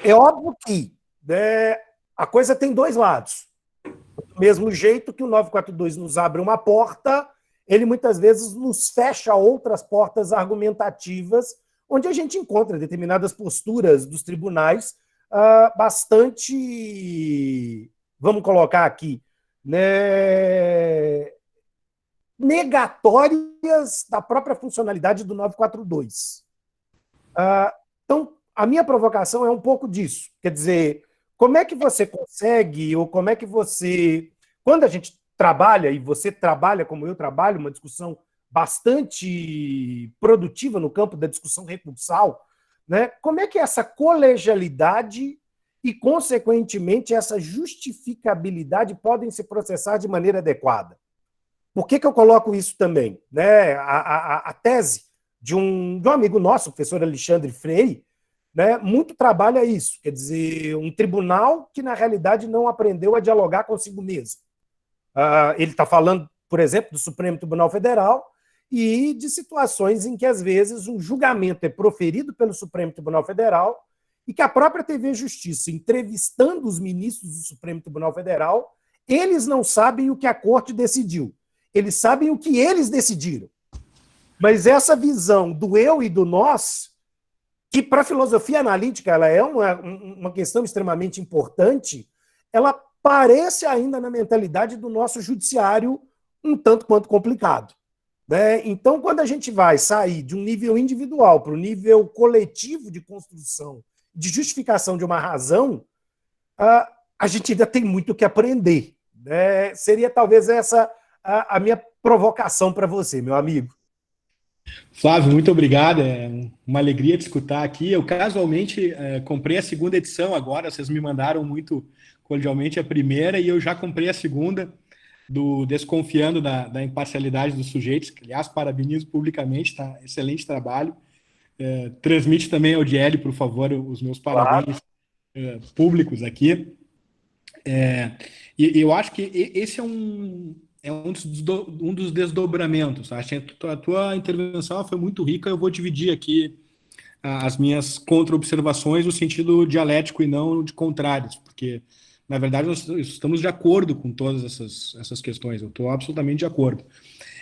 É óbvio que, né, a coisa tem dois lados. Do mesmo jeito que o 942 nos abre uma porta, ele muitas vezes nos fecha outras portas argumentativas, onde a gente encontra determinadas posturas dos tribunais bastante, vamos colocar aqui, né, negatórias da própria funcionalidade do 942. Então, a minha provocação é um pouco disso. Quer dizer, como é que você consegue, ou como é que você, quando a gente trabalha, e você trabalha como eu trabalho, uma discussão bastante produtiva no campo da discussão recursal, né? Como é que essa colegialidade e, consequentemente, essa justificabilidade podem se processar de maneira adequada? Por que eu coloco isso também? Né? A tese de um amigo nosso, o professor Alexandre Frei, né, muito trabalha isso, quer dizer, um tribunal que, na realidade, não aprendeu a dialogar consigo mesmo. Ele está falando, por exemplo, do Supremo Tribunal Federal e de situações em que, às vezes, um julgamento é proferido pelo Supremo Tribunal Federal e que a própria TV Justiça, entrevistando os ministros do Supremo Tribunal Federal, eles não sabem o que a corte decidiu. Eles sabem o que eles decidiram. Mas essa visão do eu e do nós, que para a filosofia analítica ela é uma questão extremamente importante, ela parece ainda na mentalidade do nosso judiciário um tanto quanto complicado. Né? Então, quando a gente vai sair de um nível individual para o nível coletivo de construção, de justificação de uma razão, a gente ainda tem muito o que aprender. Né? Seria talvez essa a minha provocação para você, meu amigo. Flávio, muito obrigado. É uma alegria te escutar aqui. Eu casualmente comprei a segunda edição agora. Vocês me mandaram muito cordialmente a primeira e eu já comprei a segunda, do Desconfiando da Imparcialidade dos Sujeitos. Aliás, parabenizo publicamente, tá? Excelente trabalho. Transmite também ao DL, por favor, os meus parabéns públicos aqui. E eu acho que esse é um dos desdobramentos. Acho que a tua intervenção foi muito rica. Eu vou dividir aqui as minhas contra-observações no sentido dialético e não de contrários, porque, na verdade, nós estamos de acordo com todas essas questões. Eu estou absolutamente de acordo.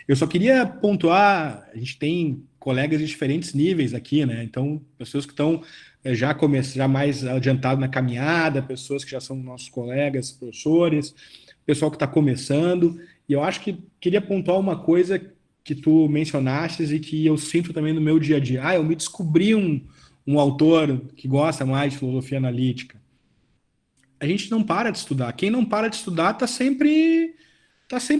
Eu só queria pontuar, a gente tem colegas de diferentes níveis aqui, né? Então, pessoas que estão já mais adiantado na caminhada, pessoas que já são nossos colegas, professores, pessoal que está começando. E eu acho que queria pontuar uma coisa que tu mencionaste e que eu sinto também no meu dia a dia. Eu me descobri um autor que gosta mais de filosofia analítica. A gente não para de estudar. Quem não para de estudar está sempre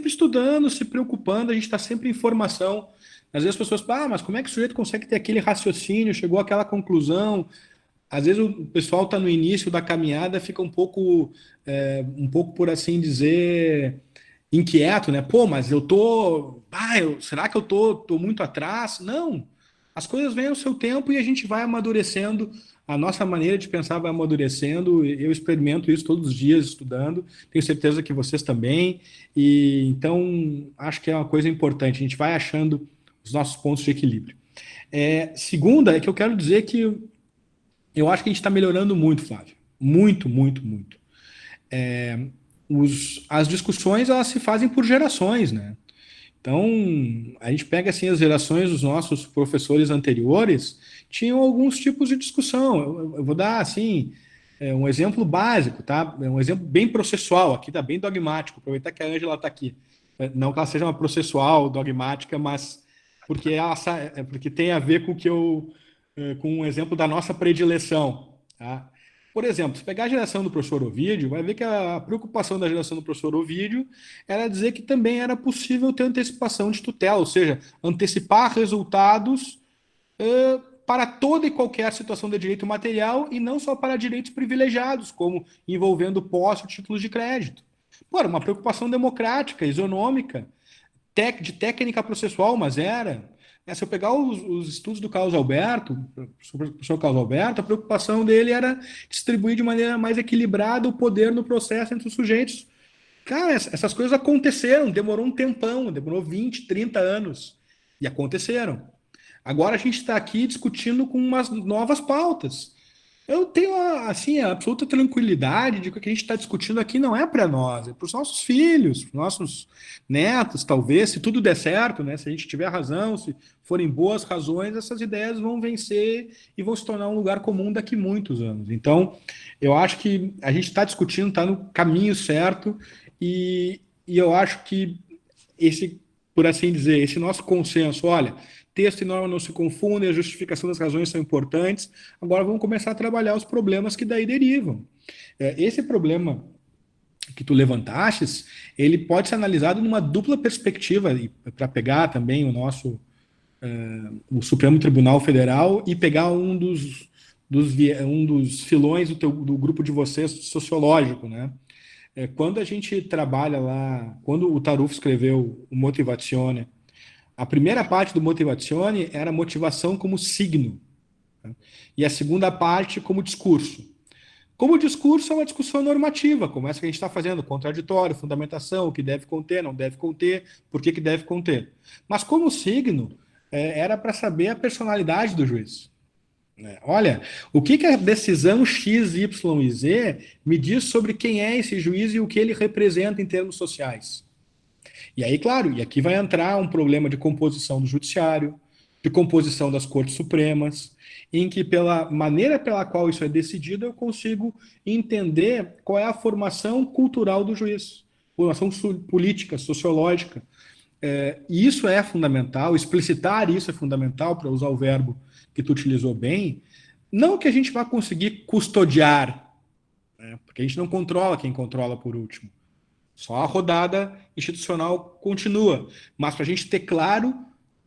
estudando, se preocupando, a gente está sempre em formação. Às vezes as pessoas falam, mas como é que o sujeito consegue ter aquele raciocínio, chegou àquela conclusão? Às vezes o pessoal está no início da caminhada, fica um pouco, por assim dizer, inquieto, né? Pô, mas será que eu tô muito atrás? Não. As coisas vêm ao seu tempo e a gente vai amadurecendo. A nossa maneira de pensar vai amadurecendo. Eu experimento isso todos os dias estudando. Tenho certeza que vocês também. E então acho que é uma coisa importante. A gente vai achando os nossos pontos de equilíbrio. Segunda é que eu quero dizer que eu acho que a gente está melhorando muito, Flávio. Muito, muito, muito. As discussões elas se fazem por gerações, né? Então, a gente pega assim as gerações dos nossos professores anteriores, tinham alguns tipos de discussão. Eu vou dar assim um exemplo básico, tá? Um exemplo bem processual, aqui tá bem dogmático. Aproveitar que a Ângela está aqui. Não que ela seja uma processual, dogmática, mas porque tem a ver com com um exemplo da nossa predileção, tá? Por exemplo, se pegar a geração do professor Ovídio, vai ver que a preocupação da geração do professor Ovídio era dizer que também era possível ter antecipação de tutela, ou seja, antecipar resultados para toda e qualquer situação de direito material e não só para direitos privilegiados, como envolvendo posse ou títulos de crédito. Pô, era uma preocupação democrática, isonômica, de técnica processual, mas era. Se eu pegar os estudos do Carlos Alberto, o professor Carlos Alberto, a preocupação dele era distribuir de maneira mais equilibrada o poder no processo entre os sujeitos. Cara, essas coisas aconteceram, demorou um tempão, demorou 20, 30 anos, e aconteceram. Agora a gente está aqui discutindo com umas novas pautas. Eu tenho assim, a absoluta tranquilidade de que o que a gente está discutindo aqui não é para nós, é para os nossos filhos, para os nossos netos, talvez, se tudo der certo, né? Se a gente tiver razão, se forem boas razões, essas ideias vão vencer e vão se tornar um lugar comum daqui a muitos anos. Então, eu acho que a gente está discutindo, está no caminho certo, e eu acho que esse, por assim dizer, esse nosso consenso, olha, texto e norma não se confundem, a justificação das razões são importantes. Agora vamos começar a trabalhar os problemas que daí derivam. Esse problema que tu levantastes, ele pode ser analisado numa dupla perspectiva, para pegar também o Supremo Tribunal Federal e pegar um dos filões do grupo de vocês sociológico, né? Quando a gente trabalha lá, quando o Tarufo escreveu o Motivazione, a primeira parte do Motivazione era motivação como signo, né? E a segunda parte como discurso. Como discurso é uma discussão normativa, como essa que a gente está fazendo, contraditório, fundamentação, o que deve conter, não deve conter, por que deve conter. Mas como signo, era para saber a personalidade do juiz. Olha, o que a decisão X, Y e Z me diz sobre quem é esse juiz e o que ele representa em termos sociais. E aí, claro, e aqui vai entrar um problema de composição do judiciário, de composição das cortes supremas, em que pela maneira pela qual isso é decidido, eu consigo entender qual é a formação cultural do juiz, formação política, sociológica. E isso é fundamental, explicitar isso é fundamental, para usar o verbo que tu utilizou bem, não que a gente vá conseguir custodiar, né, porque a gente não controla quem controla por último. Só a rodada institucional continua. Mas para a gente ter claro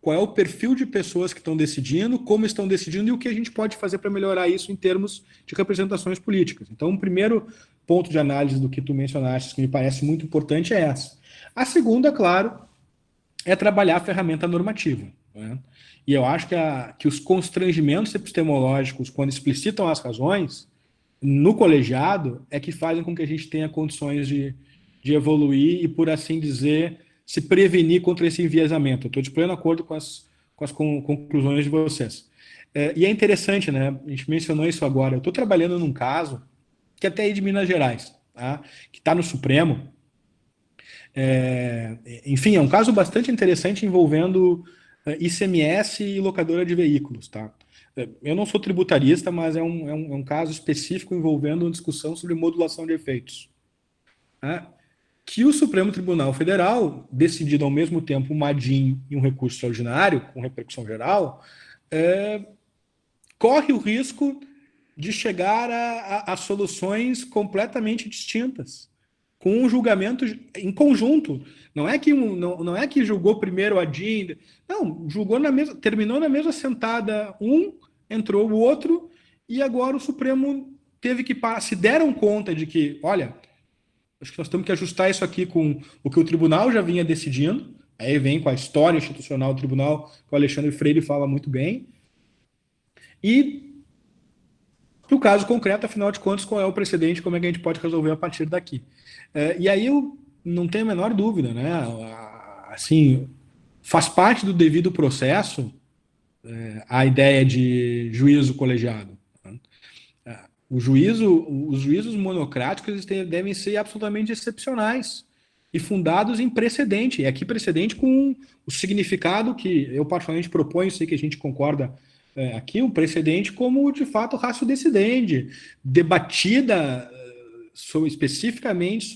qual é o perfil de pessoas que estão decidindo, como estão decidindo e o que a gente pode fazer para melhorar isso em termos de representações políticas. Então, o primeiro ponto de análise do que tu mencionaste, que me parece muito importante, é essa. A segunda, claro, é trabalhar a ferramenta normativa, né? E eu acho que os constrangimentos epistemológicos, quando explicitam as razões, no colegiado, é que fazem com que a gente tenha condições de evoluir e, por assim dizer, se prevenir contra esse enviesamento. Eu estou de pleno acordo com as conclusões de vocês. E é interessante, né? A gente mencionou isso agora. Eu estou trabalhando num caso que até é de Minas Gerais, tá? Que está no Supremo. Enfim, é um caso bastante interessante envolvendo ICMS e locadora de veículos, tá? Eu não sou tributarista, mas é um caso específico envolvendo uma discussão sobre modulação de efeitos, né? Que o Supremo Tribunal Federal, decidido ao mesmo tempo uma ADIM e um recurso extraordinário, com repercussão geral, corre o risco de chegar a soluções completamente distintas, com um julgamento em conjunto. Não é que julgou primeiro a ADIM, não, julgou terminou na mesma sentada entrou o outro, e agora o Supremo teve que se deram conta de que, olha, acho que nós temos que ajustar isso aqui com o que o tribunal já vinha decidindo. Aí vem com a história institucional do tribunal, que o Alexandre Freire fala muito bem. E o caso concreto, afinal de contas, qual é o precedente, como é que a gente pode resolver a partir daqui. E aí eu não tenho a menor dúvida, né? Assim, faz parte do devido processo a ideia de juízo colegiado. Os juízos monocráticos devem ser absolutamente excepcionais e fundados em precedente. E aqui precedente com o significado que eu particularmente proponho, sei que a gente concorda aqui, um precedente como, de fato, ratio decidendi, debatida especificamente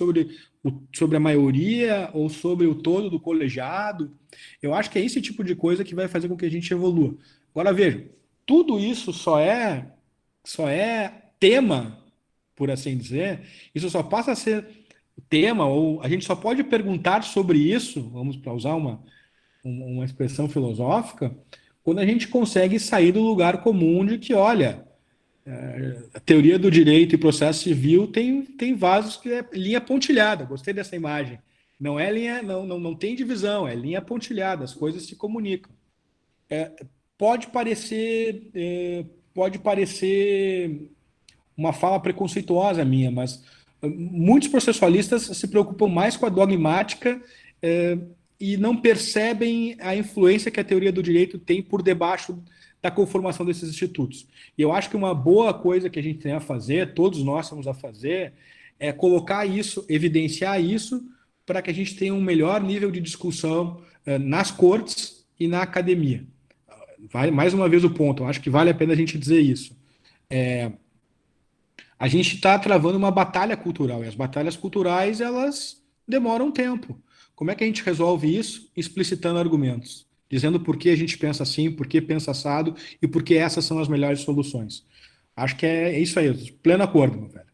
sobre a maioria ou sobre o todo do colegiado. Eu acho que é esse tipo de coisa que vai fazer com que a gente evolua. Agora, veja, tudo isso só é tema por assim dizer, isso só passa a ser tema, ou a gente só pode perguntar sobre isso, vamos para usar uma expressão filosófica, quando a gente consegue sair do lugar comum de que, olha, a teoria do direito e processo civil tem vasos que é linha pontilhada. Gostei dessa imagem. Não é linha, não tem divisão, é linha pontilhada, as coisas se comunicam. Pode parecer, pode parecer uma fala preconceituosa minha, mas muitos processualistas se preocupam mais com a dogmática e não percebem a influência que a teoria do direito tem por debaixo da conformação desses institutos. E eu acho que uma boa coisa que a gente tem a fazer, todos nós temos a fazer, é colocar isso, evidenciar isso, para que a gente tenha um melhor nível de discussão nas cortes e na academia. Vai, mais uma vez o ponto, eu acho que vale a pena a gente dizer isso. A gente está travando uma batalha cultural, e as batalhas culturais, elas demoram tempo. Como é que a gente resolve isso? Explicitando argumentos, dizendo por que a gente pensa assim, por que pensa assado, e por que essas são as melhores soluções. Acho que é isso aí, pleno acordo, meu velho.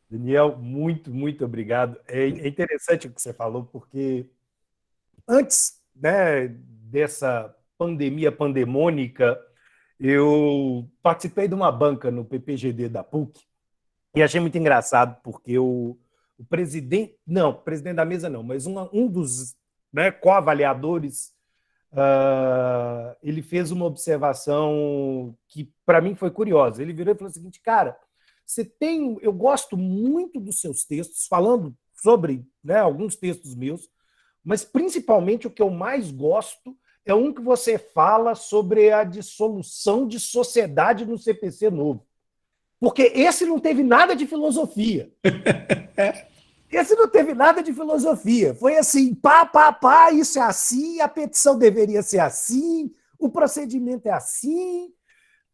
Daniel, muito obrigado. É interessante o que você falou, porque antes, né, dessa pandemia pandemônica, eu participei de uma banca no PPGD da PUC e achei muito engraçado, porque o presidente, não, presidente da mesa não, mas um dos, né, co-avaliadores, ele fez uma observação que para mim foi curiosa. Ele virou e falou o seguinte: cara, eu gosto muito dos seus textos, falando sobre, né, alguns textos meus, mas principalmente o que eu mais gosto é um que você fala sobre a dissolução de sociedade no CPC novo. Porque esse não teve nada de filosofia. Esse não teve nada de filosofia. Foi assim, pá, isso é assim, a petição deveria ser assim, o procedimento é assim.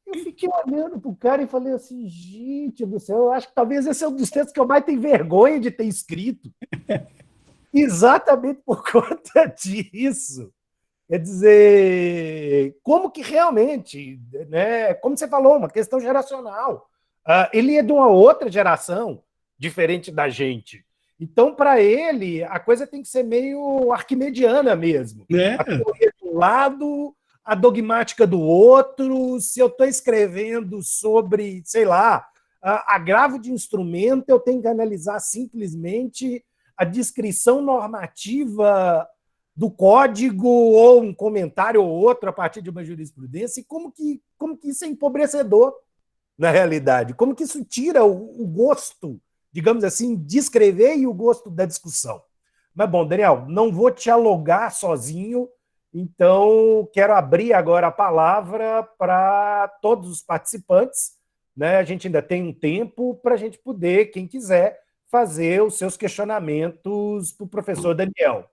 Eu fiquei olhando para o cara e falei assim, gente do céu, eu acho que talvez esse é um dos textos que eu mais tenho vergonha de ter escrito. Exatamente por conta disso. Quer dizer, como que realmente, né, como você falou, uma questão geracional. Ele é de uma outra geração, diferente da gente. Então, para ele, a coisa tem que ser meio arquimediana mesmo. A teoria de um lado, a dogmática do outro. Se eu estou escrevendo sobre, sei lá, agravo de instrumento, eu tenho que analisar simplesmente a descrição normativa do código ou um comentário ou outro a partir de uma jurisprudência, e como que isso é empobrecedor na realidade, como que isso tira o gosto, digamos assim, de escrever e o gosto da discussão. Mas, bom, Daniel, não vou te alugar sozinho, então quero abrir agora a palavra para todos os participantes, né? A gente ainda tem um tempo para a gente poder, quem quiser, fazer os seus questionamentos para o professor Daniel.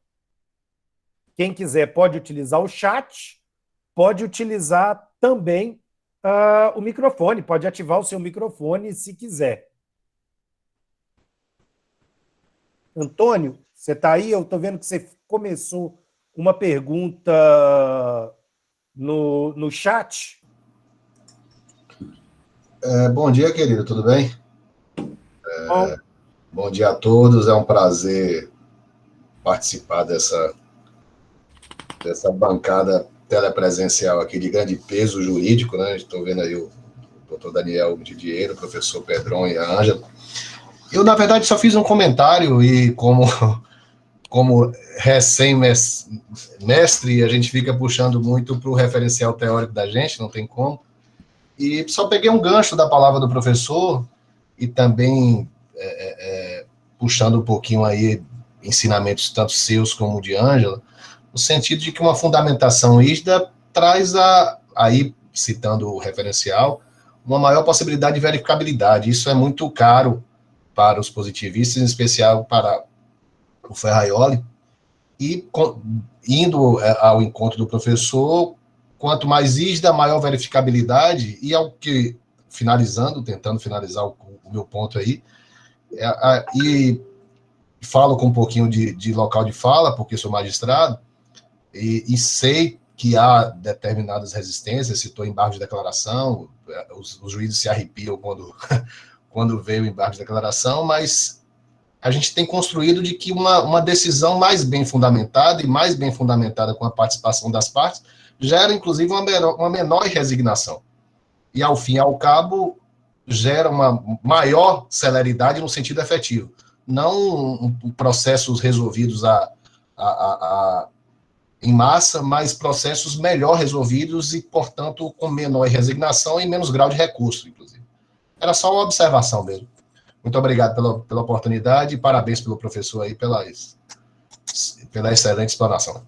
Quem quiser pode utilizar o chat, pode utilizar também o microfone, pode ativar o seu microfone se quiser. Antônio, você está aí? Eu estou vendo que você começou uma pergunta no chat. Bom dia, querido, tudo bem? Bom dia a todos, é um prazer participar dessa bancada telepresencial aqui de grande peso jurídico, né? Estou vendo aí o doutor Daniel Didier, o professor Pedron e a Ângela. Eu, na verdade, só fiz um comentário e como recém-mestre, a gente fica puxando muito para o referencial teórico da gente, não tem como. E só peguei um gancho da palavra do professor e também puxando um pouquinho aí ensinamentos tanto seus como de Ângela, no sentido de que uma fundamentação rígida traz aí, citando o referencial, uma maior possibilidade de verificabilidade. Isso é muito caro para os positivistas, em especial para o Ferraioli, e indo ao encontro do professor, quanto mais rígida, maior verificabilidade, e ao que, tentando finalizar o meu ponto aí, e falo com um pouquinho de local de fala, porque sou magistrado, e sei que há determinadas resistências, citou embargo de declaração, os juízes se arrepiam quando vê o embargo de declaração, mas a gente tem construído de que uma decisão mais bem fundamentada, e mais bem fundamentada com a participação das partes, gera, inclusive, uma menor resignação. E, ao fim e ao cabo, gera uma maior celeridade no sentido efetivo. Não processos resolvidos em massa, mas processos melhor resolvidos e, portanto, com menor resignação e menos grau de recurso, inclusive. Era só uma observação mesmo. Muito obrigado pela oportunidade e parabéns pelo professor aí pela excelente explanação.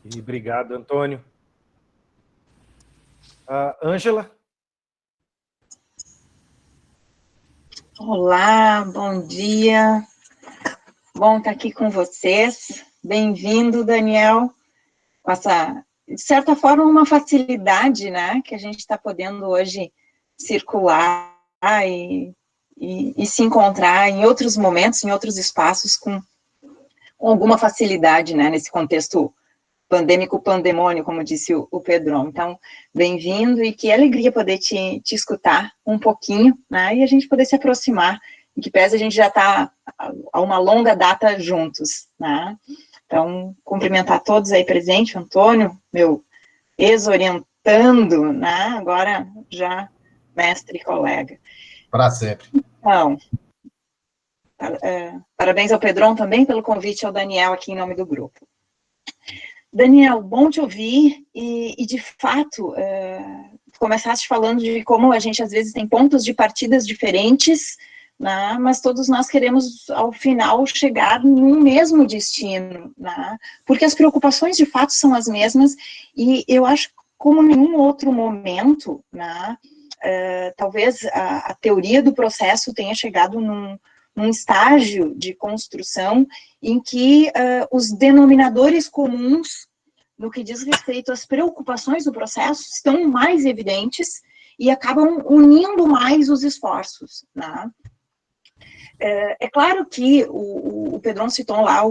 E obrigado, Antônio. Ângela? Olá, bom dia. Bom estar aqui com vocês. Bem-vindo, Daniel. Com essa, de certa forma, uma facilidade, né, que a gente está podendo hoje circular e se encontrar em outros momentos, em outros espaços, com alguma facilidade, né, nesse contexto pandêmico, pandemônio, como disse o Pedro. Então, bem-vindo, e que alegria poder te escutar um pouquinho, né, e a gente poder se aproximar, em que pese a gente já está há uma longa data juntos, né. Então, cumprimentar todos aí presentes, Antônio, meu ex-orientando, né, agora já mestre e colega. Para sempre. Então, parabéns ao Pedron também pelo convite, ao Daniel aqui em nome do grupo. Daniel, bom te ouvir, e de fato, começaste falando de como a gente às vezes tem pontos de partidas diferentes, né, mas todos nós queremos, ao final, chegar num mesmo destino, né, porque as preocupações de fato são as mesmas, e eu acho que como nenhum outro momento, né, talvez a teoria do processo tenha chegado num estágio de construção em que os denominadores comuns, no que diz respeito às preocupações do processo, estão mais evidentes e acabam unindo mais os esforços, né? É claro que o Pedron citou lá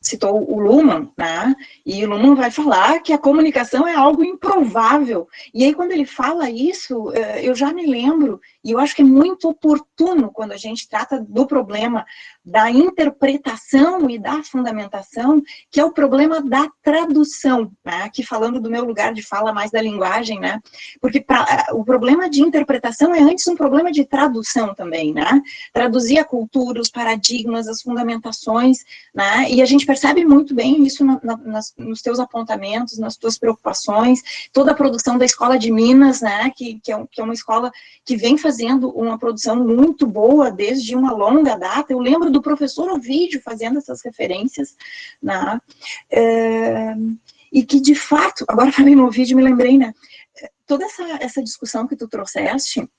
citou o Luhmann, né, e o Luhmann vai falar que a comunicação é algo improvável, e aí quando ele fala isso, eu já me lembro, e eu acho que é muito oportuno quando a gente trata do problema da interpretação e da fundamentação, que é o problema da tradução, né, que falando do meu lugar de fala mais da linguagem, né, porque o problema de interpretação é antes um problema de tradução também, né, traduzir a cultura, os paradigmas, as fundamentações, né, e a gente percebe muito bem isso nos teus apontamentos, nas tuas preocupações, toda a produção da Escola de Minas, né, que é uma escola que vem fazendo uma produção muito boa desde uma longa data. Eu lembro do professor Ovídio fazendo essas referências, né, e que, de fato, agora falei no Ovídio, me lembrei, né, toda essa discussão que tu trouxeste,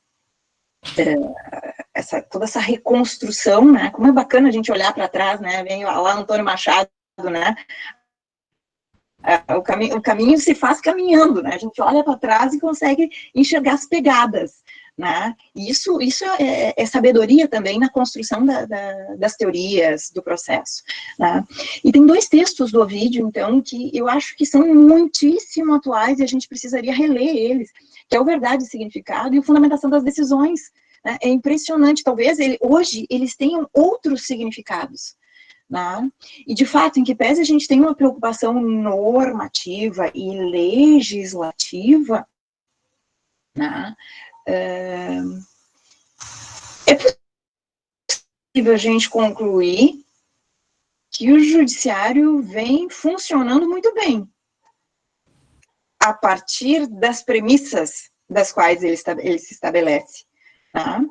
toda essa reconstrução, né, como é bacana a gente olhar para trás, né, vem lá Antônio Machado, né, o caminho se faz caminhando, né, a gente olha para trás e consegue enxergar as pegadas, né, e isso é sabedoria também na construção das teorias do processo, né, e tem dois textos do Ovídio, então, que eu acho que são muitíssimo atuais e a gente precisaria reler eles, que é o Verdade e Significado e o Fundamentação das Decisões, né? É impressionante, talvez hoje eles tenham outros significados, né? E de fato, em que pese a gente tem uma preocupação normativa e legislativa, né? É possível a gente concluir que o judiciário vem funcionando muito bem, a partir das premissas das quais ele se estabelece, tá?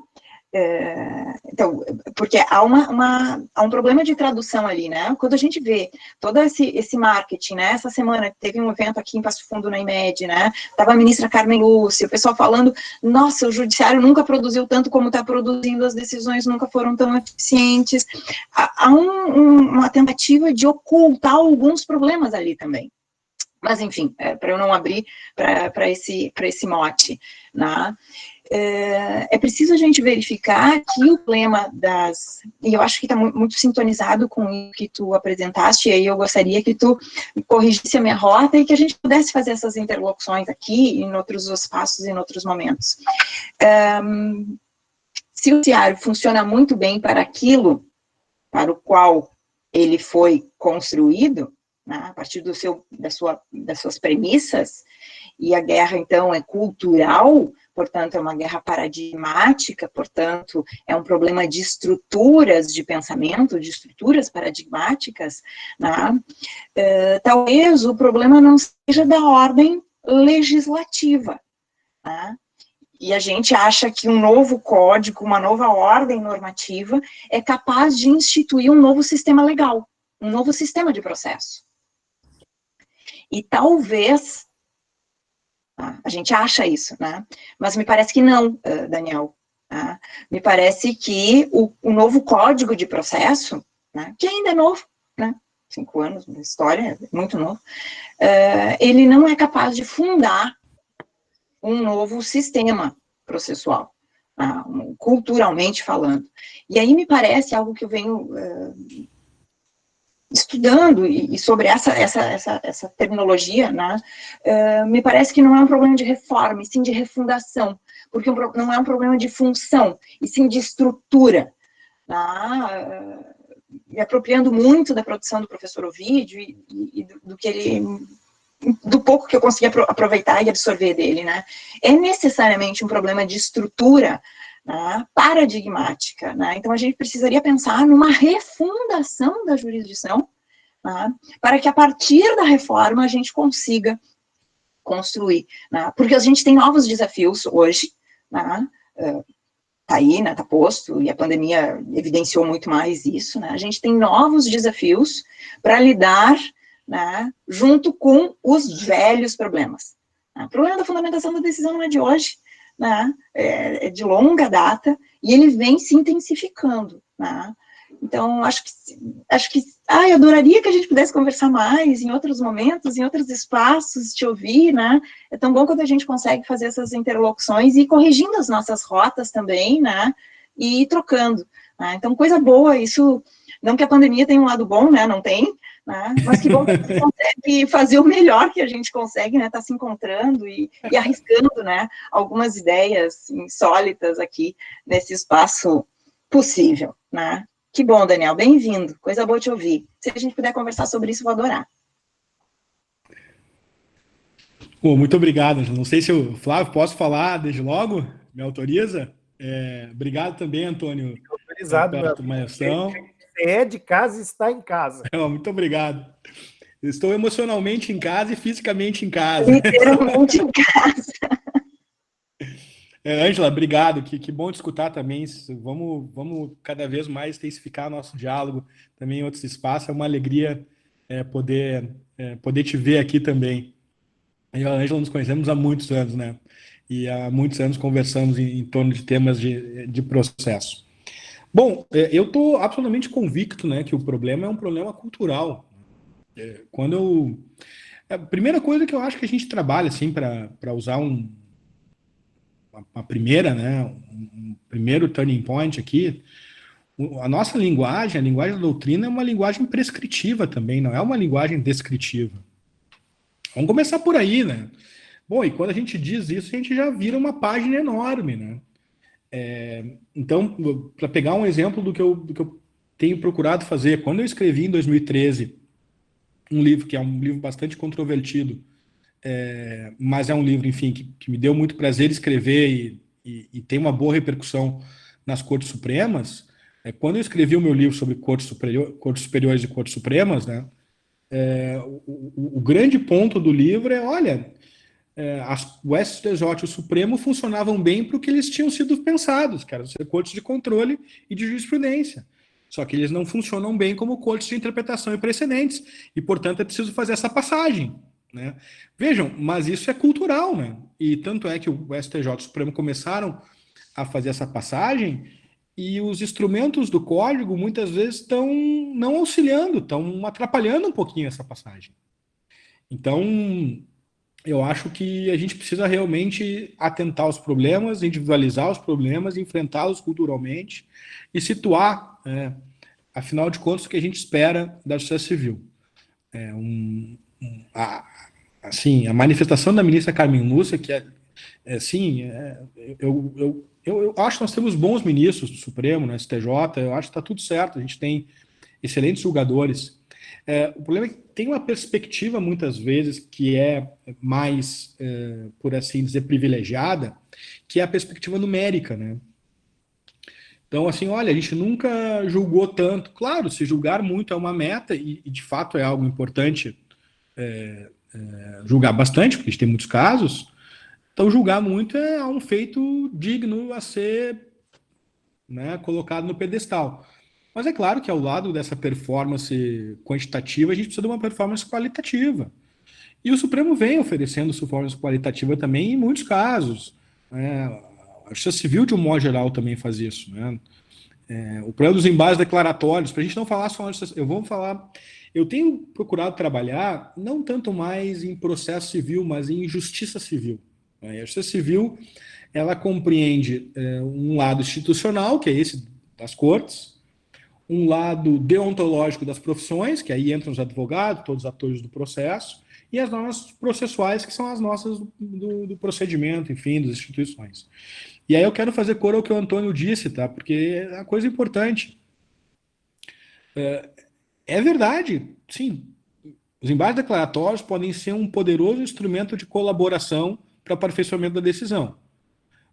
Então, porque há um problema de tradução ali, né? Quando a gente vê todo esse marketing, né? Essa semana teve um evento aqui em Passo Fundo, na IMED, né? Tava a ministra Carmen Lúcia, o pessoal falando, nossa, o judiciário nunca produziu tanto como está produzindo, as decisões nunca foram tão eficientes. Há uma tentativa de ocultar alguns problemas ali também, Mas, enfim, para eu não abrir para esse mote, né? É preciso a gente verificar que o problema e eu acho que está muito sintonizado com o que tu apresentaste, e aí eu gostaria que tu corrigisse a minha rota e que a gente pudesse fazer essas interlocuções aqui, em outros espaços, em outros momentos. Se o CIAR funciona muito bem para aquilo para o qual ele foi construído, né, a partir das suas premissas, e a guerra, então, é cultural, portanto, é uma guerra paradigmática, portanto, é um problema de estruturas de pensamento, de estruturas paradigmáticas, né? Talvez o problema não seja da ordem legislativa, né? E a gente acha que um novo código, uma nova ordem normativa é capaz de instituir um novo sistema legal, um novo sistema de processo. E talvez, a gente acha isso, né? Mas me parece que não, Daniel. Tá? Me parece que o novo código de processo, né, que ainda é novo, né? 5 anos de história, é muito novo, ele não é capaz de fundar um novo sistema processual, culturalmente falando. E aí me parece algo que eu venho estudando, e sobre essa terminologia, né, me parece que não é um problema de reforma, e sim de refundação, porque não é um problema de função, e sim de estrutura. Tá? Me apropriando muito da produção do professor Ovídio e do que ele... do pouco que eu consegui aproveitar e absorver dele, né? É necessariamente um problema de estrutura, né, paradigmática, né? Então a gente precisaria pensar numa refundação da jurisdição, né, para que a partir da reforma a gente consiga construir, né? Porque a gente tem novos desafios hoje, né? Tá aí, né, tá posto, e a pandemia evidenciou muito mais isso, né? A gente tem novos desafios para lidar, né, junto com os velhos problemas. O problema da fundamentação da decisão não é de hoje, né, é de longa data, e ele vem se intensificando, né. Então, acho que eu adoraria que a gente pudesse conversar mais em outros momentos, em outros espaços, te ouvir, né, é tão bom quando a gente consegue fazer essas interlocuções e ir corrigindo as nossas rotas também, né, e ir trocando, né? Então, coisa boa, isso, não que a pandemia tenha um lado bom, né, não tem, né? Mas que bom que a gente consegue fazer o melhor que a gente consegue, né? Tá se encontrando e arriscando, né? Algumas ideias insólitas aqui nesse espaço possível, né? Que bom, Daniel, bem-vindo, coisa boa te ouvir. Se a gente puder conversar sobre isso, vou adorar. Bom, muito obrigado. Não sei se eu, Flávio, posso falar desde logo? Me autoriza? Obrigado também, Antônio, pela tua ação. É de casa e está em casa. Muito obrigado. Estou emocionalmente em casa e fisicamente em casa. Literalmente em casa. Ângela, obrigado. Que bom te escutar também. Vamos cada vez mais intensificar nosso diálogo também em outros espaços. É uma alegria poder te ver aqui também. Eu e a Ângela nos conhecemos há muitos anos, né? E há muitos anos conversamos em torno de temas de processo. Bom, eu estou absolutamente convicto, né, que o problema é um problema cultural. A primeira coisa que eu acho que a gente trabalha, assim, para usar uma primeira, né, um primeiro turning point aqui, a nossa linguagem, a linguagem da doutrina é uma linguagem prescritiva também, não é uma linguagem descritiva. Vamos começar por aí, né? Bom, e quando a gente diz isso, a gente já vira uma página enorme, né? Então, para pegar um exemplo do que eu tenho procurado fazer, quando eu escrevi em 2013 um livro que é um livro bastante controvertido, mas é um livro, enfim, que me deu muito prazer escrever e tem uma boa repercussão nas Cortes Supremas. Quando eu escrevi o meu livro sobre Cortes Superiores e Cortes Supremas, né, o grande ponto do livro é, olha, o STJ e o Supremo funcionavam bem para o que eles tinham sido pensados, que eram ser cortes de controle e de jurisprudência. Só que eles não funcionam bem como cortes de interpretação e precedentes, e, portanto, é preciso fazer essa passagem, né? Vejam, mas isso é cultural, né? E tanto é que o STJ e o Supremo começaram a fazer essa passagem, e os instrumentos do código muitas vezes estão não auxiliando, estão atrapalhando um pouquinho essa passagem. Então, eu acho que a gente precisa realmente atentar aos problemas, individualizar os problemas, enfrentá-los culturalmente e situar, afinal de contas, o que a gente espera da sociedade civil. Assim, a manifestação da ministra Carmen Lúcia, que eu acho que nós temos bons ministros do Supremo, no STJ, eu acho que está tudo certo, a gente tem excelentes julgadores. O problema é que tem uma perspectiva, muitas vezes, que é mais, por assim dizer, privilegiada, que é a perspectiva numérica, né? Então, assim, olha, a gente nunca julgou tanto. Claro, se julgar muito é uma meta, e de fato é algo importante julgar bastante, porque a gente tem muitos casos. Então, julgar muito é um feito digno a ser, né, colocado no pedestal. Mas é claro que ao lado dessa performance quantitativa, a gente precisa de uma performance qualitativa. E o Supremo vem oferecendo performance qualitativa também em muitos casos. A Justiça Civil, de um modo geral, também faz isso. Né? O problema dos embases declaratórios, para a gente não falar só... Eu tenho procurado trabalhar não tanto mais em processo civil, mas em justiça civil. A justiça civil, ela compreende um lado institucional, que é esse das cortes, um lado deontológico das profissões, que aí entram os advogados, todos os atores do processo, e as normas processuais, que são as nossas do procedimento, enfim, das instituições. E aí eu quero fazer cor ao que o Antônio disse, tá? Porque é uma coisa importante. É verdade, sim, os embates declaratórios podem ser um poderoso instrumento de colaboração para o aperfeiçoamento da decisão.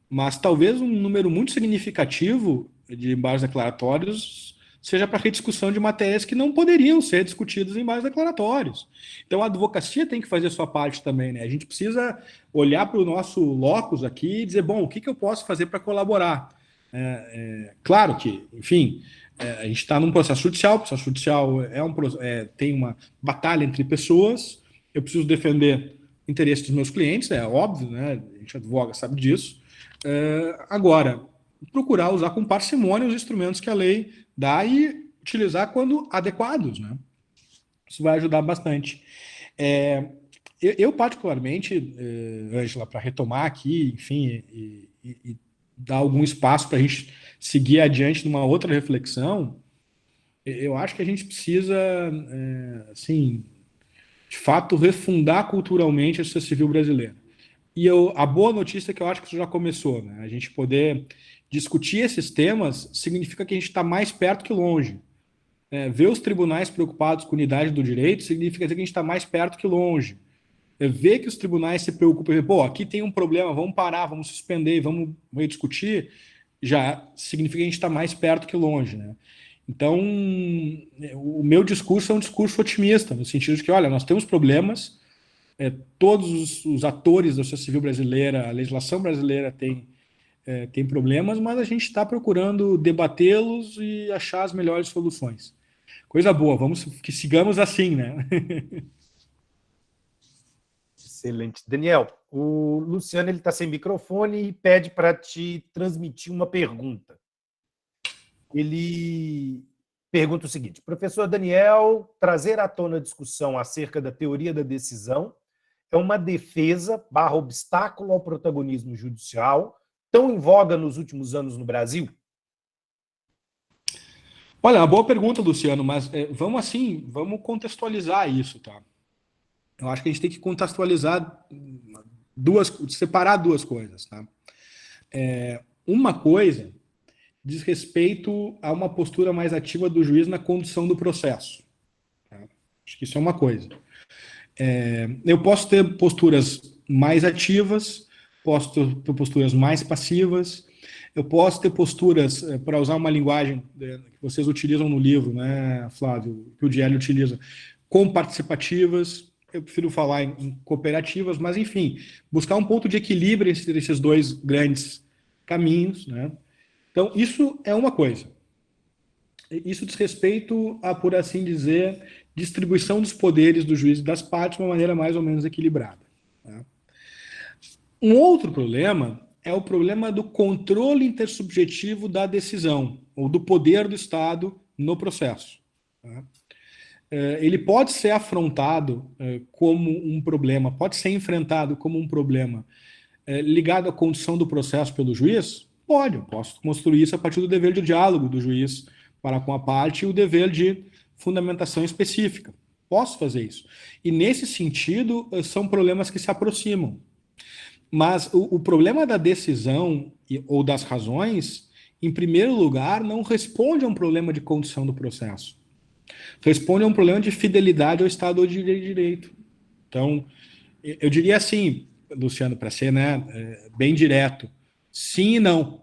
Mas talvez um número muito significativo de embates declaratórios seja para rediscussão de matérias que não poderiam ser discutidas em embates declaratórios. Então a advocacia tem que fazer a sua parte também, né? A gente precisa olhar para o nosso locus aqui e dizer, bom, o que eu posso fazer para colaborar? Claro que, enfim, a gente está num processo judicial, o processo judicial tem uma batalha entre pessoas, eu preciso defender o interesse dos meus clientes, é óbvio, né? A gente advoga, sabe disso. Agora, procurar usar com parcimônia os instrumentos que a lei dá e utilizar quando adequados, né? Isso vai ajudar bastante. Eu particularmente, Ângela, para retomar aqui, enfim, e dar algum espaço para a gente seguir adiante numa outra reflexão, eu acho que a gente precisa, assim, de fato, refundar culturalmente a sociedade civil brasileira. E a boa notícia é que eu acho que isso já começou, né? A gente poder discutir esses temas significa que a gente está mais perto que longe. Ver os tribunais preocupados com unidade do direito significa dizer que a gente está mais perto que longe. Ver que os tribunais se preocupam, pô, aqui tem um problema, vamos parar, vamos suspender, vamos discutir, já significa que a gente está mais perto que longe, né? Então, o meu discurso é um discurso otimista, no sentido de que, olha, nós temos problemas, todos os atores da sociedade civil brasileira, a legislação brasileira tem problemas, mas a gente está procurando debatê-los e achar as melhores soluções. Coisa boa, vamos que sigamos assim, né? Excelente. Daniel, o Luciano está sem microfone e pede para te transmitir uma pergunta. Ele pergunta o seguinte: professor Daniel, trazer à tona a discussão acerca da teoria da decisão é uma defesa / obstáculo ao protagonismo judicial tão em voga nos últimos anos no Brasil? Olha, uma boa pergunta, Luciano, mas vamos contextualizar isso, tá? Eu acho que a gente tem que contextualizar separar duas coisas, tá? Uma coisa diz respeito a uma postura mais ativa do juiz na condução do processo. Tá? Acho que isso é uma coisa. Eu posso ter posturas mais ativas, posso ter posturas mais passivas, eu posso ter posturas, para usar uma linguagem que vocês utilizam no livro, né, Flávio, que o Diélio utiliza, comparticipativas. Eu prefiro falar em cooperativas, mas, enfim, buscar um ponto de equilíbrio entre esses dois grandes caminhos, né? Então, isso é uma coisa. Isso diz respeito a, por assim dizer, distribuição dos poderes do juiz e das partes de uma maneira mais ou menos equilibrada. Tá? Um outro problema é o problema do controle intersubjetivo da decisão, ou do poder do Estado no processo. Tá? ele pode ser afrontado como um problema, pode ser enfrentado como um problema ligado à condição do processo pelo juiz? Pode, eu posso construir isso a partir do dever de diálogo do juiz para com a parte e o dever de fundamentação específica. Posso fazer isso. E, nesse sentido, são problemas que se aproximam. Mas o problema da decisão ou das razões, em primeiro lugar, não responde a um problema de condição do processo. Responde a um problema de fidelidade ao Estado de Direito. Então, eu diria assim, Luciano, para ser bem direto, sim e não.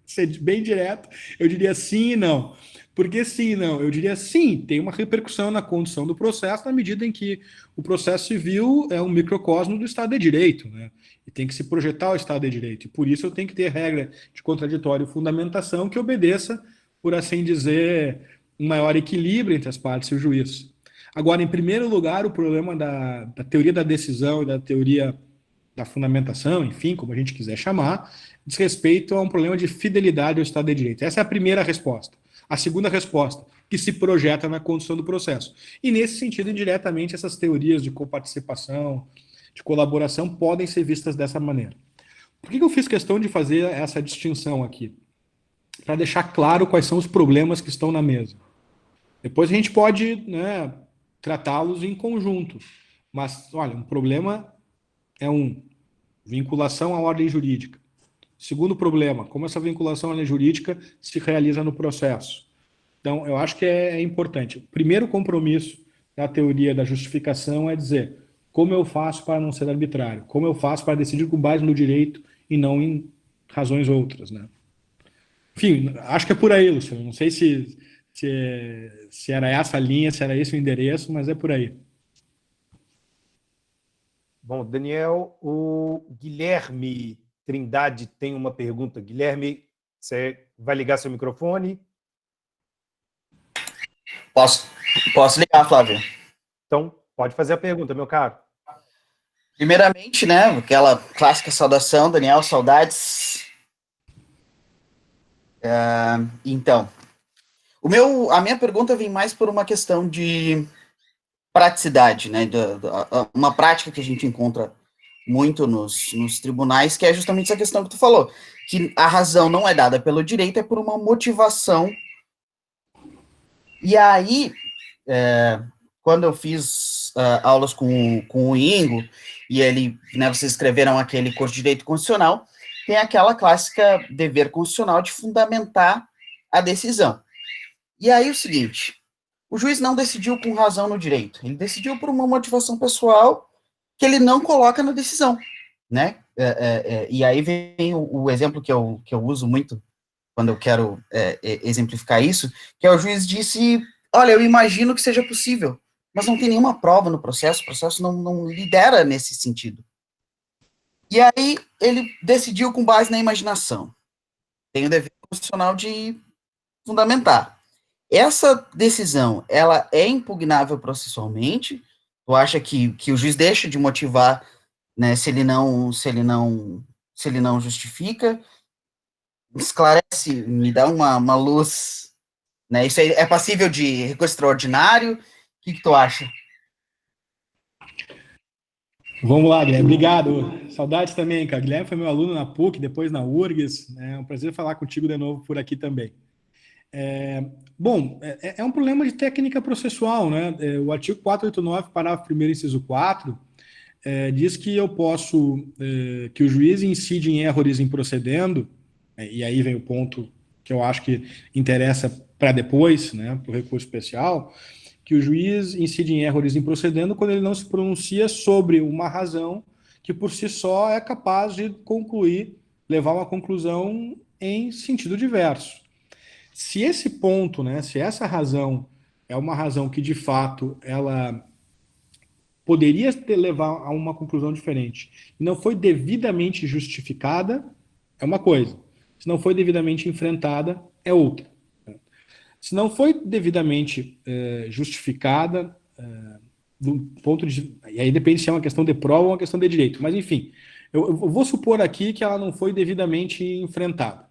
Ser bem direto, eu diria sim e não. Por que sim e não? Eu diria sim, tem uma repercussão na condição do processo, na medida em que o processo civil é um microcosmo do Estado de Direito, né? E tem que se projetar o Estado de Direito. E por isso eu tenho que ter regra de contraditório e fundamentação que obedeça, por assim dizer, um maior equilíbrio entre as partes e o juiz. Agora, em primeiro lugar, o problema da teoria da decisão e da teoria da fundamentação, enfim, como a gente quiser chamar, diz respeito a um problema de fidelidade ao Estado de Direito. Essa é a primeira resposta. A segunda resposta, que se projeta na condução do processo. E, nesse sentido, indiretamente, essas teorias de coparticipação, de colaboração, podem ser vistas dessa maneira. Por que eu fiz questão de fazer essa distinção aqui? Para deixar claro quais são os problemas que estão na mesa. Depois a gente pode tratá-los em conjunto. Mas, olha, um problema é vinculação à ordem jurídica. Segundo problema, como essa vinculação à ordem jurídica se realiza no processo. Então, eu acho que é importante. O primeiro compromisso da teoria da justificação é dizer como eu faço para não ser arbitrário, como eu faço para decidir com base no direito e não em razões outras, né? Enfim, acho que é por aí, Luciano. Não sei se era essa a linha, se era esse o endereço, mas é por aí. Bom, Daniel, o Guilherme Trindade tem uma pergunta. Guilherme, você vai ligar seu microfone? Posso ligar, Flávio? Então, pode fazer a pergunta, meu caro. Primeiramente, aquela clássica saudação, Daniel, saudades. Então, a minha pergunta vem mais por uma questão de praticidade, uma prática que a gente encontra muito nos tribunais, que é justamente essa questão que tu falou, que a razão não é dada pelo direito, é por uma motivação. E aí, quando eu fiz aulas com o Ingo, e vocês escreveram aquele curso de Direito Constitucional, tem aquela clássica dever constitucional de fundamentar a decisão. E aí o seguinte, o juiz não decidiu com razão no direito, ele decidiu por uma motivação pessoal que ele não coloca na decisão, e aí vem o exemplo que eu uso muito quando eu quero exemplificar isso, que é o juiz disse, olha, eu imagino que seja possível, mas não tem nenhuma prova no processo, o processo não lidera nesse sentido. E aí ele decidiu com base na imaginação. Tem o dever constitucional de fundamentar. Essa decisão, ela é impugnável processualmente? Tu acha que o juiz deixa de motivar, se ele não justifica? Esclarece, me dá uma luz, Isso aí é passível de recurso extraordinário? O que tu acha? Vamos lá, Guilherme. Obrigado. Saudades também, cara. Guilherme foi meu aluno na PUC, depois na URGS. É um prazer falar contigo de novo por aqui também. É um problema de técnica processual, O artigo 489, parágrafo 1º, inciso 4, diz que eu posso, que o juiz incide em erros em procedendo, e aí vem o ponto que eu acho que interessa para depois, para o recurso especial, que o juiz incide em erros em procedendo quando ele não se pronuncia sobre uma razão que por si só é capaz de levar uma conclusão em sentido diverso. Se esse ponto, se essa razão é uma razão que de fato ela poderia levar a uma conclusão diferente e não foi devidamente justificada, é uma coisa. Se não foi devidamente enfrentada, é outra. Se não foi devidamente justificada, do ponto de... E aí depende se é uma questão de prova ou uma questão de direito. Mas, enfim, eu vou supor aqui que ela não foi devidamente enfrentada.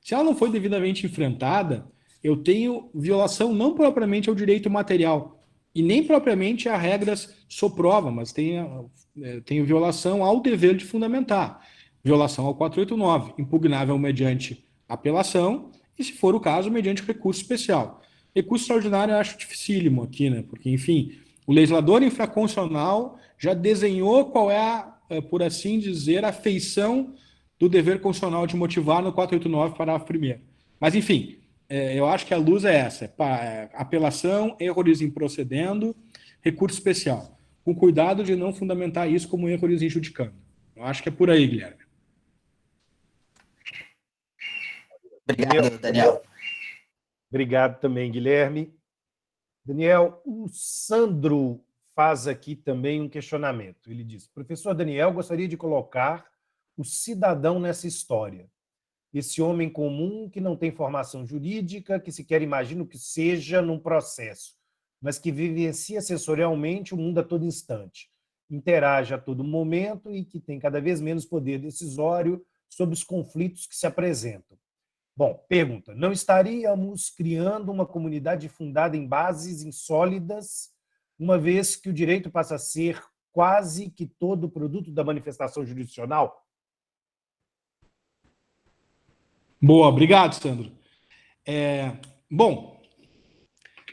Se ela não foi devidamente enfrentada, eu tenho violação não propriamente ao direito material e nem propriamente a regras soprova, mas tenho violação ao dever de fundamentar, violação ao 489, impugnável mediante apelação e, se for o caso, mediante recurso especial. Recurso extraordinário eu acho dificílimo aqui, né? Porque, enfim, o legislador infraconstitucional já desenhou qual é, por assim dizer, a feição do dever constitucional de motivar no 489, parágrafo 1º. Mas, enfim, eu acho que a luz é essa, apelação, erros improcedendo, recurso especial, com cuidado de não fundamentar isso como erros injudicando. Eu acho que é por aí, Guilherme. Obrigado, Daniel. Obrigado também, Guilherme. Daniel, o Sandro faz aqui também um questionamento. Ele diz: professor Daniel, gostaria de colocar o cidadão nessa história. Esse homem comum que não tem formação jurídica, que sequer imagina o que seja num processo, mas que vivencia sensorialmente o mundo a todo instante, interage a todo momento e que tem cada vez menos poder decisório sobre os conflitos que se apresentam. Bom, pergunta: não estaríamos criando uma comunidade fundada em bases insólidas, uma vez que o direito passa a ser quase que todo produto da manifestação jurisdicional? Boa, obrigado, Sandro. Bom,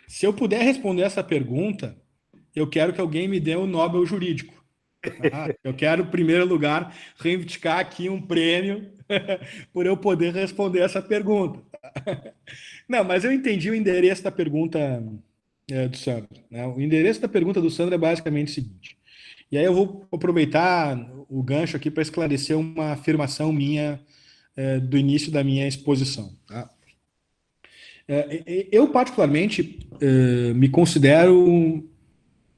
se eu puder responder essa pergunta, eu quero que alguém me dê um Nobel jurídico. Eu quero, em primeiro lugar, reivindicar aqui um prêmio por eu poder responder essa pergunta. Não, mas eu entendi o endereço da pergunta do Sandro, né? O endereço da pergunta do Sandro é basicamente o seguinte. E aí eu vou aproveitar o gancho aqui para esclarecer uma afirmação minha do início da minha exposição. Tá? Eu, particularmente, me considero...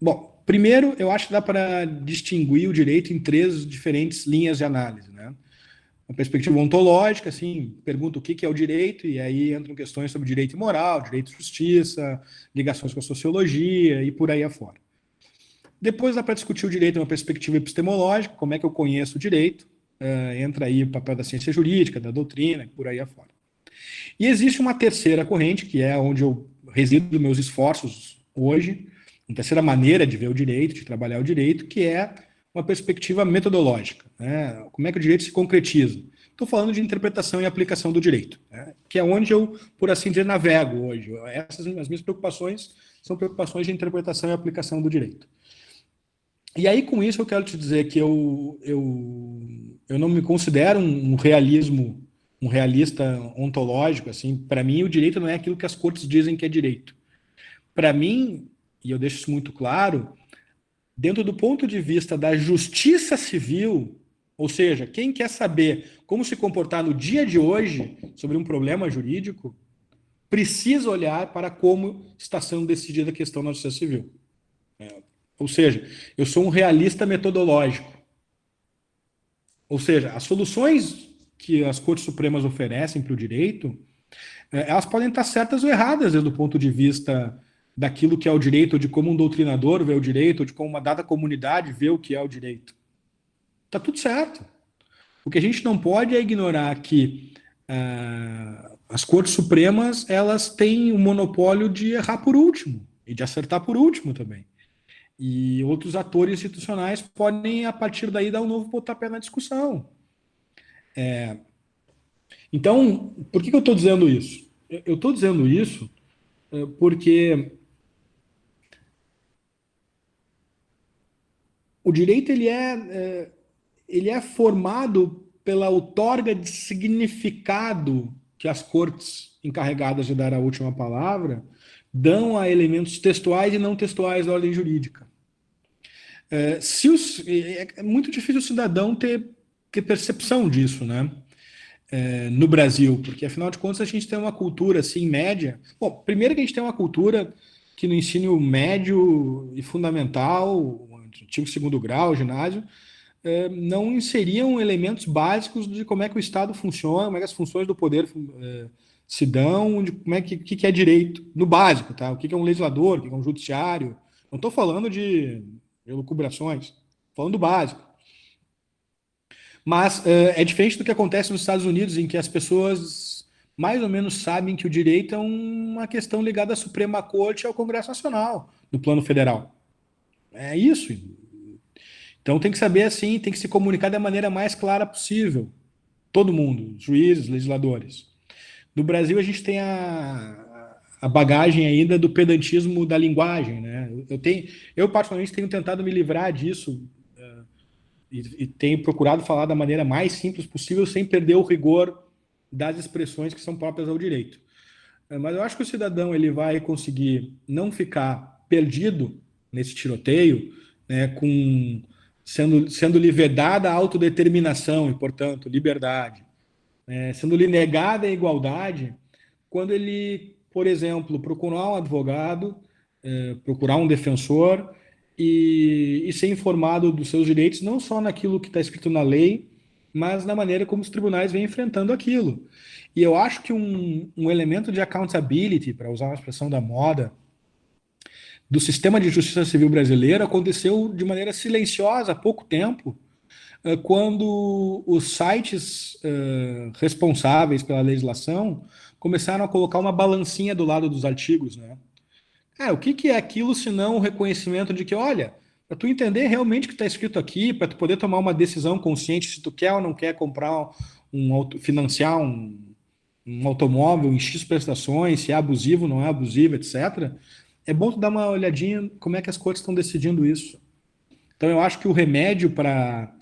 Bom, primeiro, eu acho que dá para distinguir o direito em 3 diferentes linhas de análise, né? Uma perspectiva ontológica, assim, pergunta o que é o direito, e aí entram questões sobre direito e moral, direito e justiça, ligações com a sociologia e por aí afora. Depois dá para discutir o direito em uma perspectiva epistemológica, como é que eu conheço o direito, entra aí o papel da ciência jurídica, da doutrina e por aí afora. E existe uma terceira corrente, que é onde eu resido meus esforços hoje, uma terceira maneira de ver o direito, de trabalhar o direito, que é uma perspectiva metodológica, né? Como é que o direito se concretiza? Estou falando de interpretação e aplicação do direito, né? Que é onde eu, por assim dizer, navego hoje. Essas as minhas preocupações são preocupações de interpretação e aplicação do direito. E aí, com isso, eu quero te dizer que eu não me considero um realista ontológico. Assim. Para mim, o direito não é aquilo que as cortes dizem que é direito. Para mim, e eu deixo isso muito claro, dentro do ponto de vista da justiça civil, ou seja, quem quer saber como se comportar no dia de hoje sobre um problema jurídico, precisa olhar para como está sendo decidida a questão na justiça civil. Ou seja, eu sou um realista metodológico. Ou seja, as soluções que as Cortes Supremas oferecem para o direito, elas podem estar certas ou erradas desde o ponto de vista daquilo que é o direito, ou de como um doutrinador vê o direito, ou de como uma dada comunidade vê o que é o direito. Está tudo certo. O que a gente não pode é ignorar que as Cortes Supremas elas têm o monopólio de errar por último, e de acertar por último também. E outros atores institucionais podem, a partir daí, dar um novo pontapé na discussão. Então, por que eu estou dizendo isso? Eu estou dizendo isso porque o direito ele é formado pela outorga de significado que as cortes encarregadas de dar a última palavra dão a elementos textuais e não textuais da ordem jurídica. É muito difícil o cidadão ter percepção disso, né? No Brasil, porque afinal de contas a gente tem uma cultura assim média. Bom, primeiro que a gente tem uma cultura que no ensino médio e fundamental, antigo segundo grau, ginásio, não inseriam elementos básicos de como é que o Estado funciona, como é que as funções do poder se dão, de como é que é direito, no básico, tá? O que é um legislador, o que é um judiciário. Não estou falando de elucubrações, estou falando do básico. Mas é diferente do que acontece nos Estados Unidos, em que as pessoas mais ou menos sabem que o direito é uma questão ligada à Suprema Corte e ao Congresso Nacional, no plano federal. É isso. Então tem que saber assim, tem que se comunicar da maneira mais clara possível. Todo mundo, juízes, legisladores. No Brasil a gente tem a bagagem ainda do pedantismo da linguagem, né? Eu particularmente tenho tentado me livrar disso e tenho procurado falar da maneira mais simples possível, sem perder o rigor das expressões que são próprias ao direito. Mas eu acho que o cidadão ele vai conseguir não ficar perdido nesse tiroteio, né, sendo lhe vedada a autodeterminação e, portanto, liberdade, sendo lhe negada a igualdade, quando ele, por exemplo, procurar um advogado, procurar um defensor e ser informado dos seus direitos, não só naquilo que está escrito na lei, mas na maneira como os tribunais vêm enfrentando aquilo. E eu acho que um elemento de accountability, para usar uma expressão da moda, do sistema de justiça civil brasileiro aconteceu de maneira silenciosa há pouco tempo, quando os sites responsáveis pela legislação começaram a colocar uma balancinha do lado dos artigos, né? O que é aquilo senão o reconhecimento de que, olha, para tu entender realmente o que está escrito aqui, para tu poder tomar uma decisão consciente se tu quer ou não quer comprar financiar um automóvel em X prestações, se é abusivo, não é abusivo, etc., é bom tu dar uma olhadinha como é que as cortes estão decidindo isso. Então eu acho que o remédio para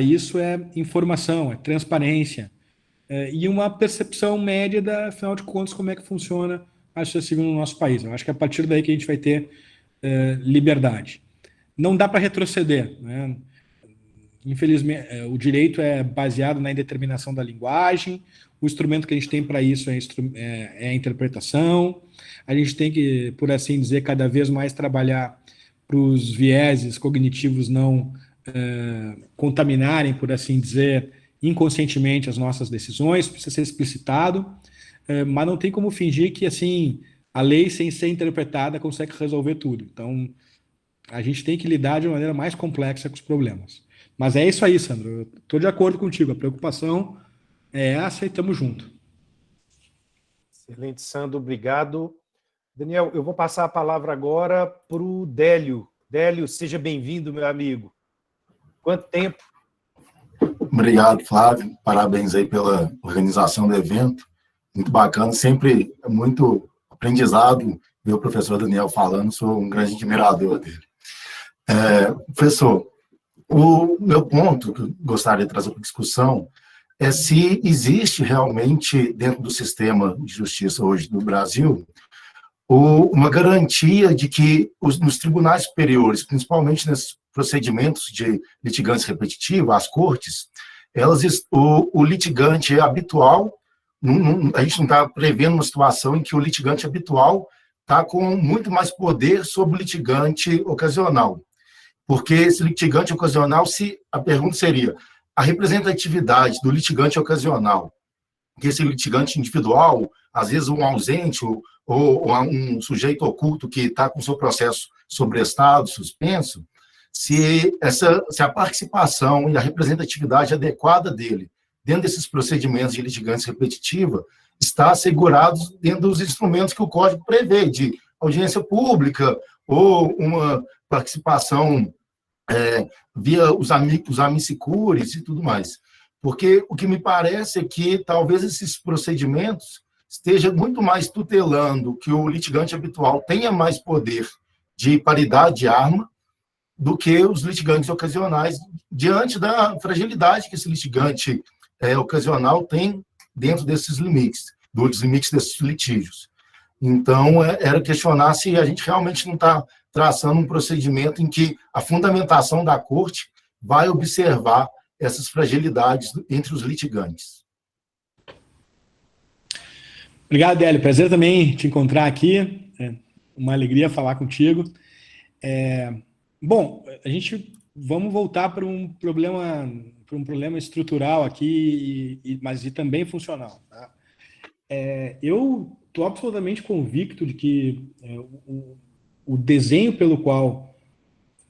isso é informação, é transparência, e uma percepção média, afinal de contas, como é que funciona a justiça civil no nosso país. Eu acho que é a partir daí que a gente vai ter liberdade. Não dá para retroceder, né? Infelizmente, o direito é baseado na indeterminação da linguagem, o instrumento que a gente tem para isso é a interpretação, a gente tem que, por assim dizer, cada vez mais trabalhar para os vieses cognitivos não contaminarem, por assim dizer, inconscientemente as nossas decisões, precisa ser explicitado, mas não tem como fingir que assim a lei, sem ser interpretada, consegue resolver tudo. Então, a gente tem que lidar de uma maneira mais complexa com os problemas. Mas é isso aí, Sandro. Eu estou de acordo contigo. A preocupação é essa e estamos juntos. Excelente, Sandro. Obrigado. Daniel, eu vou passar a palavra agora para o Délio. Délio, seja bem-vindo, meu amigo. Quanto tempo? Obrigado, Flávio. Parabéns aí pela organização do evento. Muito bacana. Sempre muito aprendizado ver o professor Daniel falando. Sou um grande admirador dele. Professor, o meu ponto que eu gostaria de trazer para discussão é se existe realmente, dentro do sistema de justiça hoje do Brasil, uma garantia de que nos tribunais superiores, principalmente nesses procedimentos de litigância repetitiva, as cortes, o litigante habitual, a gente não está prevendo uma situação em que o litigante habitual está com muito mais poder sobre o litigante ocasional. Porque esse litigante ocasional, a pergunta seria, a representatividade do litigante ocasional, que esse litigante individual, às vezes um ausente ou um sujeito oculto que está com seu processo sobrestado, suspenso, se a participação e a representatividade adequada dele dentro desses procedimentos de litigância repetitiva está assegurados dentro dos instrumentos que o Código prevê, de audiência pública ou uma participação via os amicicures e tudo mais. Porque o que me parece é que talvez esses procedimentos estejam muito mais tutelando que o litigante habitual tenha mais poder de paridade de arma do que os litigantes ocasionais, diante da fragilidade que esse litigante ocasional tem dentro desses limites, dos limites desses litígios. Então, era questionar se a gente realmente não está traçando um procedimento em que a fundamentação da corte vai observar essas fragilidades entre os litigantes. Obrigado, Délio. Prazer também te encontrar aqui. É uma alegria falar contigo. Bom, vamos voltar para um problema estrutural aqui, mas também funcional. Tá? Eu estou absolutamente convicto de que o desenho pelo qual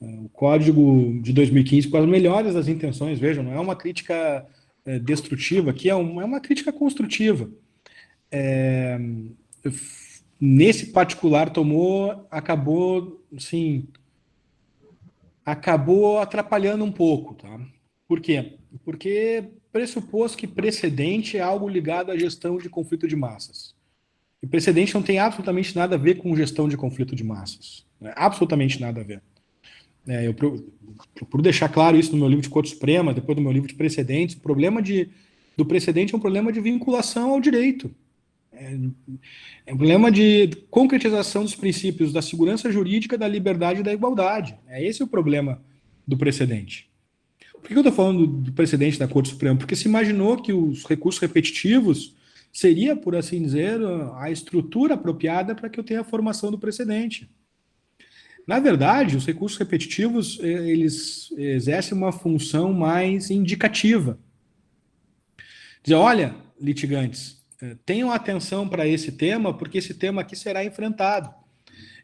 o Código de 2015, com as melhores das intenções, vejam, não é uma crítica destrutiva, que é uma crítica construtiva. Nesse particular acabou atrapalhando um pouco, tá? Por quê? Porque pressupôs que precedente é algo ligado à gestão de conflito de massas. E precedente não tem absolutamente nada a ver com gestão de conflito de massas. Né? Absolutamente nada a ver. Eu procuro deixar claro isso no meu livro de Corte Suprema, depois do meu livro de precedentes. O problema do precedente é um problema de vinculação ao direito. É um problema de concretização dos princípios da segurança jurídica, da liberdade e da igualdade. Esse é o problema do precedente. Por que eu estou falando do precedente da Corte Suprema? Porque se imaginou que os recursos repetitivos seria, por assim dizer, a estrutura apropriada para que eu tenha a formação do precedente. Na verdade, os recursos repetitivos, eles exercem uma função mais indicativa. Dizer, olha, litigantes, tenham atenção para esse tema, porque esse tema aqui será enfrentado.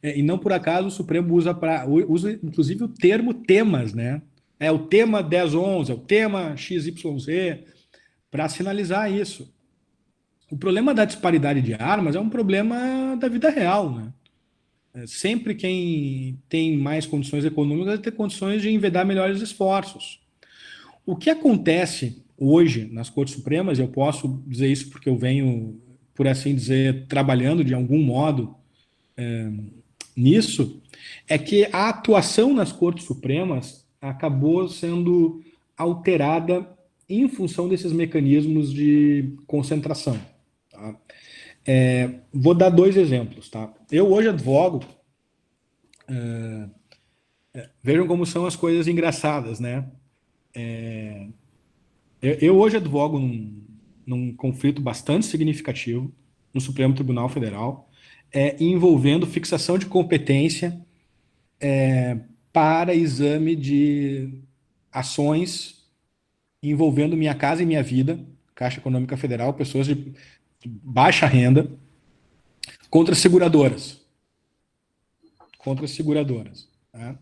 E não por acaso o Supremo usa inclusive o termo temas, né? É o tema 1011, é o tema XYZ, para sinalizar isso. O problema da disparidade de armas é um problema da vida real, né? Sempre quem tem mais condições econômicas vai ter condições de envedar melhores esforços. O que acontece hoje nas Cortes Supremas, eu posso dizer isso porque eu venho, por assim dizer, trabalhando de algum modo nisso, é que a atuação nas Cortes Supremas acabou sendo alterada em função desses mecanismos de concentração. Tá? Vou dar 2 exemplos. Tá? Eu hoje advogo, vejam como são as coisas engraçadas, né? Eu hoje advogo num conflito bastante significativo no Supremo Tribunal Federal, envolvendo fixação de competência para exame de ações envolvendo Minha Casa e Minha Vida, Caixa Econômica Federal, pessoas de baixa renda, contra seguradoras. Tá?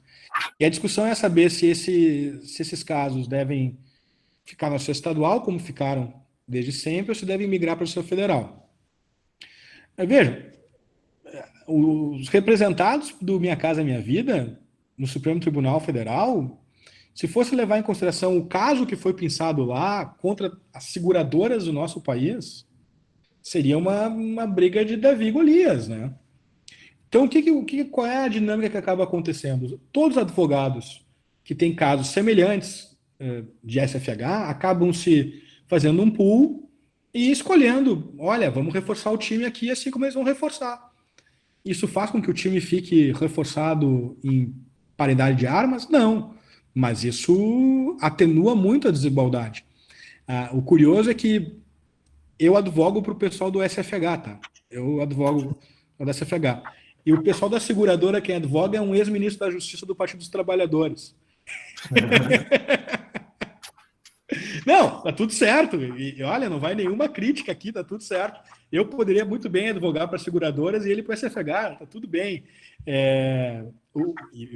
E a discussão é saber se esses casos devem ficar na justiça estadual, como ficaram desde sempre, ou se devem migrar para o justiça federal. Veja, os representados do Minha Casa Minha Vida no Supremo Tribunal Federal, se fosse levar em consideração o caso que foi pensado lá contra as seguradoras do nosso país, seria uma briga de Davi e Golias, né? Então, qual é a dinâmica que acaba acontecendo? Todos os advogados que têm casos semelhantes de SFH acabam se fazendo um pool e escolhendo, olha, vamos reforçar o time aqui, assim como eles vão reforçar. Isso faz com que o time fique reforçado em paridade de armas? Não, mas isso atenua muito a desigualdade. O curioso é que eu advogo para o pessoal do SFH, tá? Eu advogo da SFH. E o pessoal da seguradora, quem advoga, é um ex-ministro da Justiça do Partido dos Trabalhadores. Não, tá tudo certo. E olha, não vai nenhuma crítica aqui, tá tudo certo. Eu poderia muito bem advogar para seguradoras e ele para o SFH, tá tudo bem.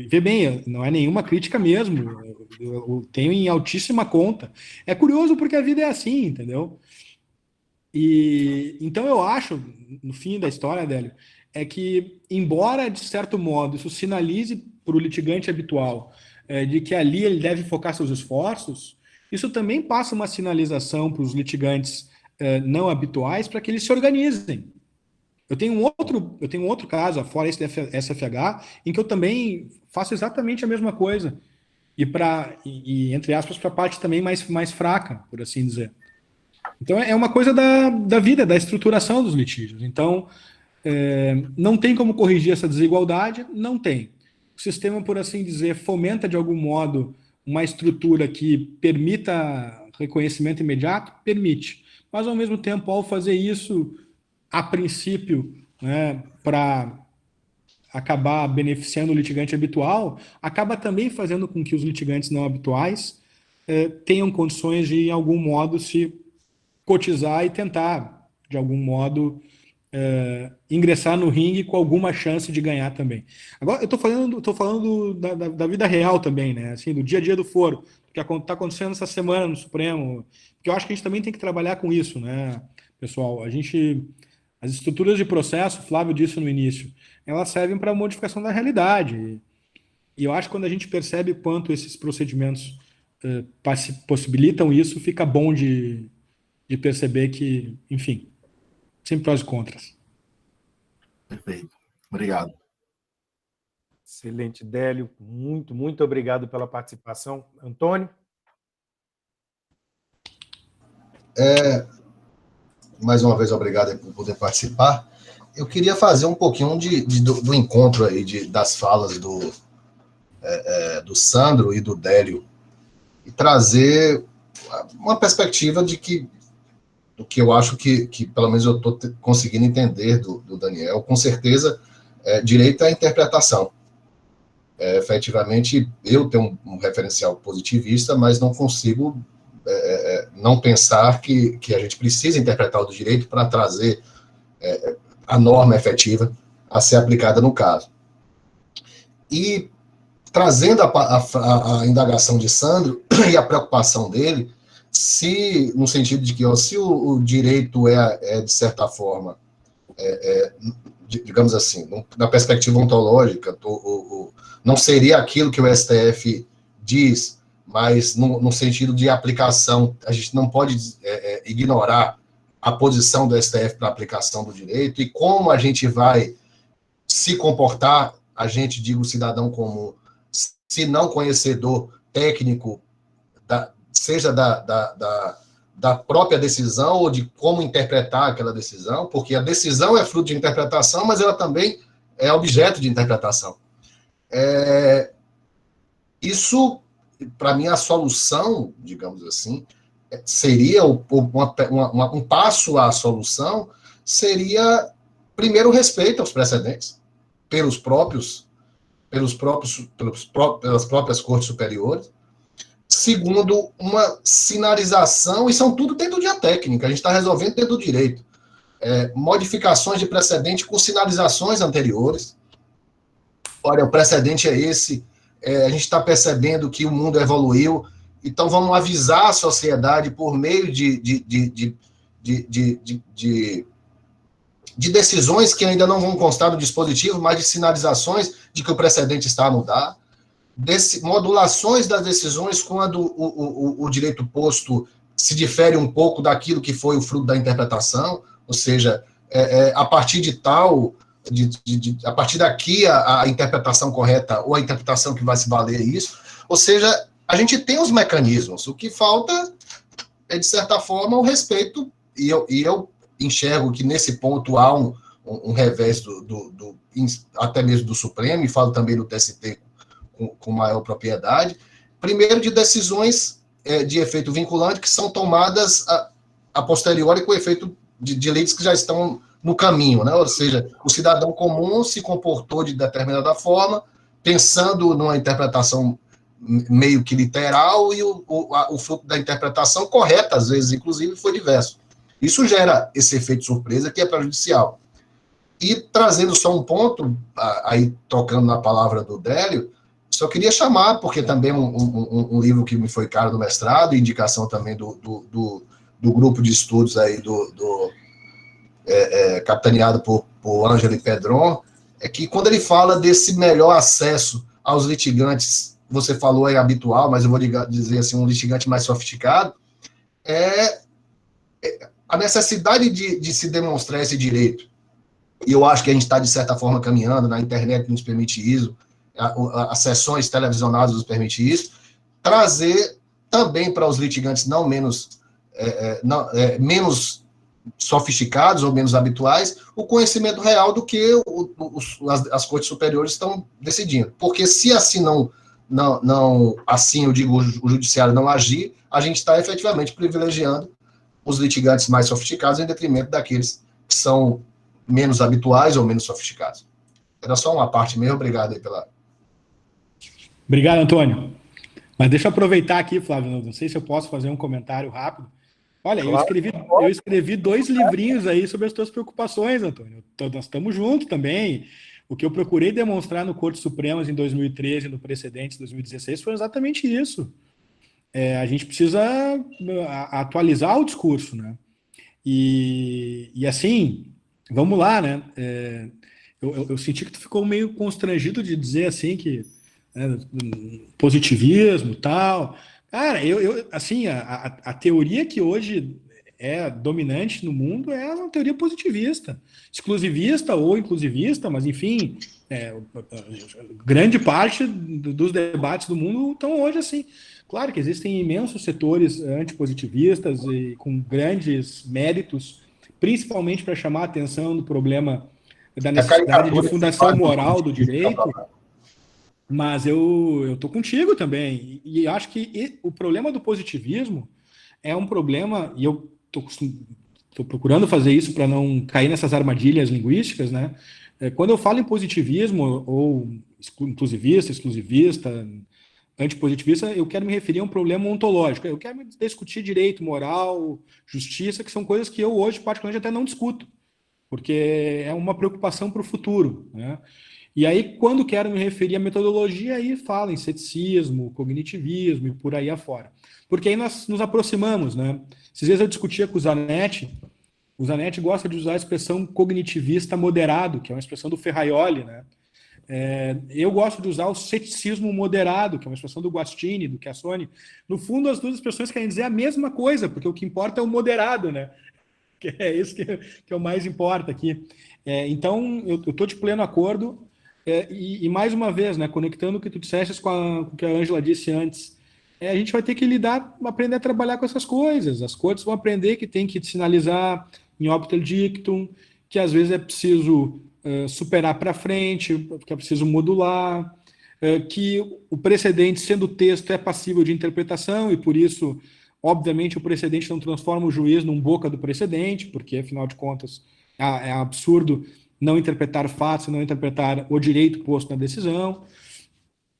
Vê bem, não é nenhuma crítica mesmo. Eu tenho em altíssima conta. É curioso porque a vida é assim, entendeu? Então eu acho, no fim da história, Adélio, é que, embora, de certo modo, isso sinalize para o litigante habitual de que ali ele deve focar seus esforços, isso também passa uma sinalização para os litigantes não habituais para que eles se organizem. Eu tenho um outro caso, fora esse SFH, em que eu também faço exatamente a mesma coisa. E entre aspas, para a parte também mais fraca, por assim dizer. Então, é uma coisa da vida, da estruturação dos litígios. Então, não tem como corrigir essa desigualdade? Não tem. O sistema, por assim dizer, fomenta de algum modo uma estrutura que permita reconhecimento imediato? Permite. Mas, ao mesmo tempo, ao fazer isso, a princípio, né, para acabar beneficiando o litigante habitual, acaba também fazendo com que os litigantes não habituais tenham condições de, em algum modo, se cotizar e tentar, de algum modo, ingressar no ringue com alguma chance de ganhar também. Agora, eu tô falando da vida real também, né? Assim, do dia a dia do foro, que está acontecendo essa semana no Supremo, porque eu acho que a gente também tem que trabalhar com isso, né, pessoal? As estruturas de processo, o Flávio disse no início, elas servem para modificação da realidade. E eu acho que quando a gente percebe quanto esses procedimentos possibilitam isso, fica bom de perceber que, enfim, sempre prós e contras. Perfeito. Obrigado. Excelente, Délio. Muito, muito obrigado pela participação. Antônio? Mais uma vez, obrigado por poder participar. Eu queria fazer um pouquinho do encontro aí, das falas do Sandro e do Délio, e trazer uma perspectiva do que eu acho que pelo menos eu estou conseguindo entender do Daniel. Com certeza, direito à interpretação. Efetivamente, eu tenho um referencial positivista, mas não consigo não pensar que a gente precisa interpretar o do direito para trazer a norma efetiva a ser aplicada no caso. E trazendo a indagação de Sandro e a preocupação dele, no sentido de que se o direito de certa forma, digamos assim, na perspectiva ontológica, não seria aquilo que o STF diz, mas no sentido de aplicação, a gente não pode ignorar a posição do STF para a aplicação do direito e como a gente vai se comportar, a gente, digo, cidadão comum, se não conhecedor técnico, seja da própria decisão ou de como interpretar aquela decisão, porque a decisão é fruto de interpretação, mas ela também é objeto de interpretação. Isso, para mim, a solução, digamos assim, seria um passo à solução, seria, primeiro, o respeito aos precedentes, pelas próprias cortes superiores. Segundo, uma sinalização, e são tudo dentro de técnica, a gente está resolvendo dentro do direito. Modificações de precedente com sinalizações anteriores. Olha, o precedente é esse, a gente está percebendo que o mundo evoluiu, então vamos avisar a sociedade por meio de decisões que ainda não vão constar no dispositivo, mas de sinalizações de que o precedente está a mudar, modulações das decisões quando o direito posto se difere um pouco daquilo que foi o fruto da interpretação, ou seja, a partir de tal, a partir daqui a interpretação correta ou a interpretação que vai se valer isso, ou seja, a gente tem os mecanismos, o que falta é, de certa forma, o respeito, e eu enxergo que nesse ponto há um revés até mesmo do Supremo, e falo também do TST com maior propriedade, primeiro de decisões de efeito vinculante que são tomadas a posteriori com efeito de leis que já estão no caminho, né? Ou seja, o cidadão comum se comportou de determinada forma, pensando numa interpretação meio que literal, e o fruto da interpretação correta, às vezes, inclusive, foi diverso. Isso gera esse efeito surpresa que é prejudicial. E trazendo só um ponto, aí tocando na palavra do Délio, só queria chamar, porque também um livro que me foi caro do mestrado, indicação também do grupo de estudos aí capitaneado por Ângelo e Pedron, é que quando ele fala desse melhor acesso aos litigantes, você falou habitual, mas eu vou dizer assim, um litigante mais sofisticado, a necessidade de se demonstrar esse direito. E eu acho que a gente está, de certa forma, caminhando, na internet nos permite isso, as sessões televisionadas nos permite isso, trazer também para os litigantes não menos sofisticados ou menos habituais, o conhecimento real do que as cortes superiores estão decidindo. Porque se assim assim eu digo, o judiciário não agir, a gente está efetivamente privilegiando os litigantes mais sofisticados em detrimento daqueles que são menos habituais ou menos sofisticados. Era só uma parte mesmo, obrigado aí pela... Obrigado, Antônio. Mas deixa eu aproveitar aqui, Flávio, não sei se eu posso fazer um comentário rápido. Olha, eu escrevi 2 livrinhos aí sobre as tuas preocupações, Antônio. Nós estamos juntos também. O que eu procurei demonstrar no Corte Supremas em 2013 e no precedente de 2016 foi exatamente isso. A gente precisa atualizar o discurso, né? E assim, vamos lá, né? Eu senti que tu ficou meio constrangido de dizer assim que positivismo e tal. Cara, assim, a teoria que hoje é dominante no mundo é uma teoria positivista, exclusivista ou inclusivista, mas enfim, grande parte dos debates do mundo estão hoje assim. Claro que existem imensos setores antipositivistas e com grandes méritos, principalmente para chamar a atenção do problema da necessidade de fundação moral do direito, mas eu estou contigo também. E acho que o problema do positivismo é um problema, e eu estou procurando fazer isso para não cair nessas armadilhas linguísticas, né? Quando eu falo em positivismo, ou inclusivista, exclusivista, antipositivista, eu quero me referir a um problema ontológico. Eu quero discutir direito, moral, justiça, que são coisas que eu hoje, particularmente, até não discuto, porque é uma preocupação para o futuro, né? E aí, quando quero me referir à metodologia, aí fala em ceticismo, cognitivismo e por aí afora. Porque aí nós nos aproximamos, né? Esses dias eu discutia com o Zanetti gosta de usar a expressão cognitivista moderado, que é uma expressão do Ferraioli, né? Eu gosto de usar o ceticismo moderado, que é uma expressão do Guastini, do Chiassoni. No fundo, as duas expressões querem dizer a mesma coisa, porque o que importa é o moderado, né? Que é isso que é o mais importa aqui. Então, eu estou de pleno acordo. E mais uma vez, né, conectando o que tu disseste com o que a Ângela disse antes, a gente vai ter que aprender a trabalhar com essas coisas. As cortes vão aprender que tem que sinalizar em opter dictum, que às vezes é preciso superar para frente, que é preciso modular, que o precedente, sendo texto, é passível de interpretação, e por isso, obviamente, o precedente não transforma o juiz num boca do precedente, porque, afinal de contas, é absurdo não interpretar fatos, não interpretar o direito posto na decisão.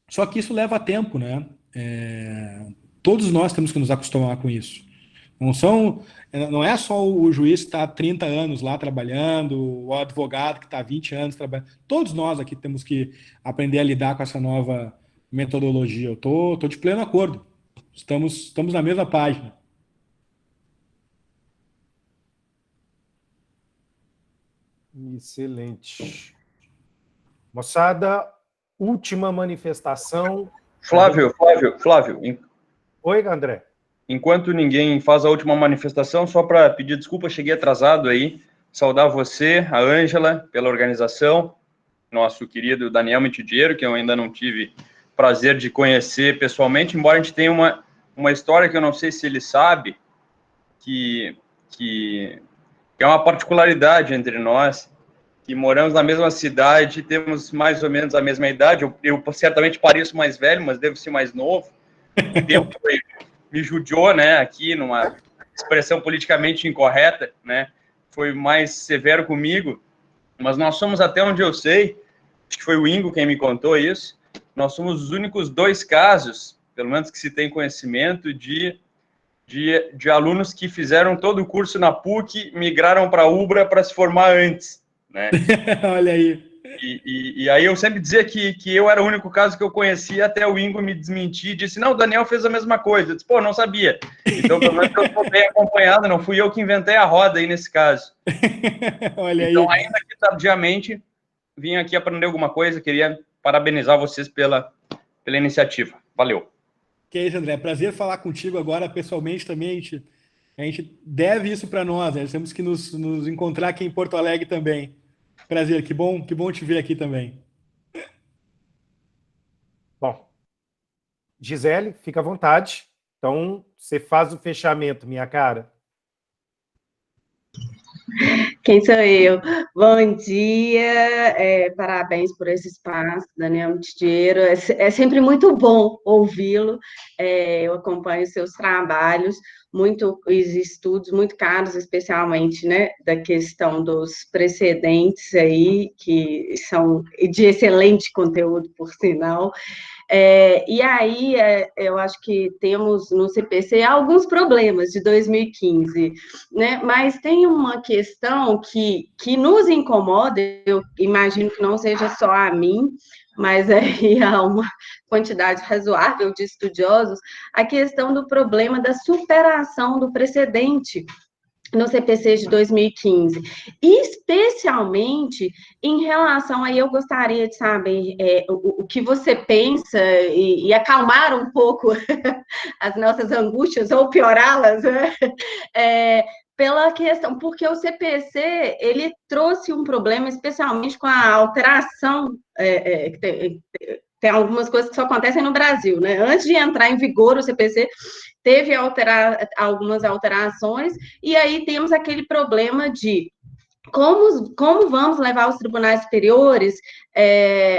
Só que isso leva tempo, né? Todos nós temos que nos acostumar com isso. Não é só o juiz que está há 30 anos lá trabalhando, o advogado que está há 20 anos trabalhando. Todos nós aqui temos que aprender a lidar com essa nova metodologia. Eu tô de pleno acordo. Estamos na mesma página. Excelente. Moçada, última manifestação. Flávio. Oi, André. Enquanto ninguém faz a última manifestação, só para pedir desculpa, cheguei atrasado aí, saudar você, a Ângela, pela organização, nosso querido Daniel Mitidiero, que eu ainda não tive prazer de conhecer pessoalmente, embora a gente tenha uma história que eu não sei se ele sabe, que é uma particularidade entre nós, que moramos na mesma cidade, temos mais ou menos a mesma idade, eu certamente pareço mais velho, mas devo ser mais novo. O tempo me judiou, né, aqui numa expressão politicamente incorreta, né, foi mais severo comigo, mas nós somos, até onde eu sei, acho que foi o Ingo quem me contou isso, nós somos os únicos 2 casos, pelo menos que se tem conhecimento, de alunos que fizeram todo o curso na PUC, migraram para a UBRA para se formar antes, né? Olha aí. E aí eu sempre dizia que eu era o único caso que eu conhecia, até o Ingo me desmentir, disse, não, o Daniel fez a mesma coisa. Eu disse, não sabia. Então, pelo menos eu estou bem acompanhado, não fui eu que inventei a roda aí nesse caso. Olha então, aí. ainda que tardiamente, vim aqui aprender alguma coisa, queria parabenizar vocês pela iniciativa. Valeu. Que é isso, André. Prazer falar contigo agora, pessoalmente também. A gente deve isso para nós, né? Temos que nos encontrar aqui em Porto Alegre também. Prazer, que bom te ver aqui também. Bom, Gisele, fica à vontade. Então, você faz o fechamento, minha cara. Quem sou eu? Bom dia, parabéns por esse espaço, Daniel Mitidiero. É sempre muito bom ouvi-lo, eu acompanho seus trabalhos. estudos muito caros, especialmente, né, da questão dos precedentes aí, que são de excelente conteúdo, por sinal. E aí, eu acho que temos no CPC alguns problemas de 2015, né? Mas tem uma questão que nos incomoda, eu imagino que não seja só a mim, mas aí há uma quantidade razoável de estudiosos, a questão do problema da superação do precedente no CPC de 2015, especialmente em relação, aí eu gostaria de saber o que você pensa e acalmar um pouco as nossas angústias ou piorá-las, né? Pela questão, porque o CPC, ele trouxe um problema, especialmente com a alteração, tem algumas coisas que só acontecem no Brasil, né? Antes de entrar em vigor o CPC, teve algumas alterações, e aí temos aquele problema de como vamos levar os tribunais superiores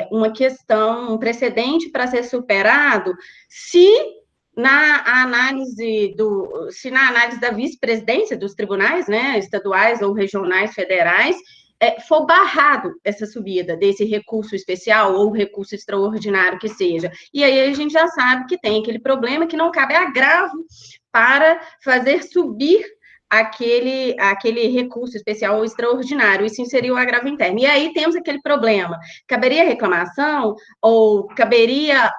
uma questão, um precedente para ser superado, se na análise da vice-presidência dos tribunais, né, estaduais ou regionais, federais, for barrado essa subida desse recurso especial ou recurso extraordinário que seja. E aí a gente já sabe que tem aquele problema que não cabe agravo para fazer subir aquele recurso especial ou extraordinário, isso seria o agravo interno. E aí temos aquele problema, caberia reclamação ou caberia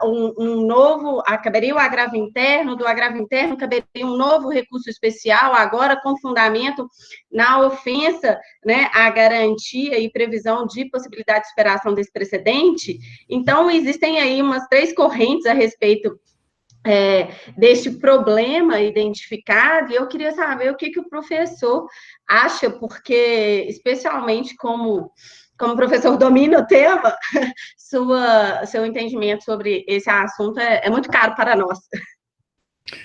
caberia o agravo interno, do agravo interno caberia um novo recurso especial, agora com fundamento na ofensa, né, a garantia e previsão de possibilidade de superação desse precedente. Então, existem aí umas 3 correntes a respeito deste problema identificado, e eu queria saber o que o professor acha, porque, especialmente como o professor domina o tema, seu entendimento sobre esse assunto é muito caro para nós.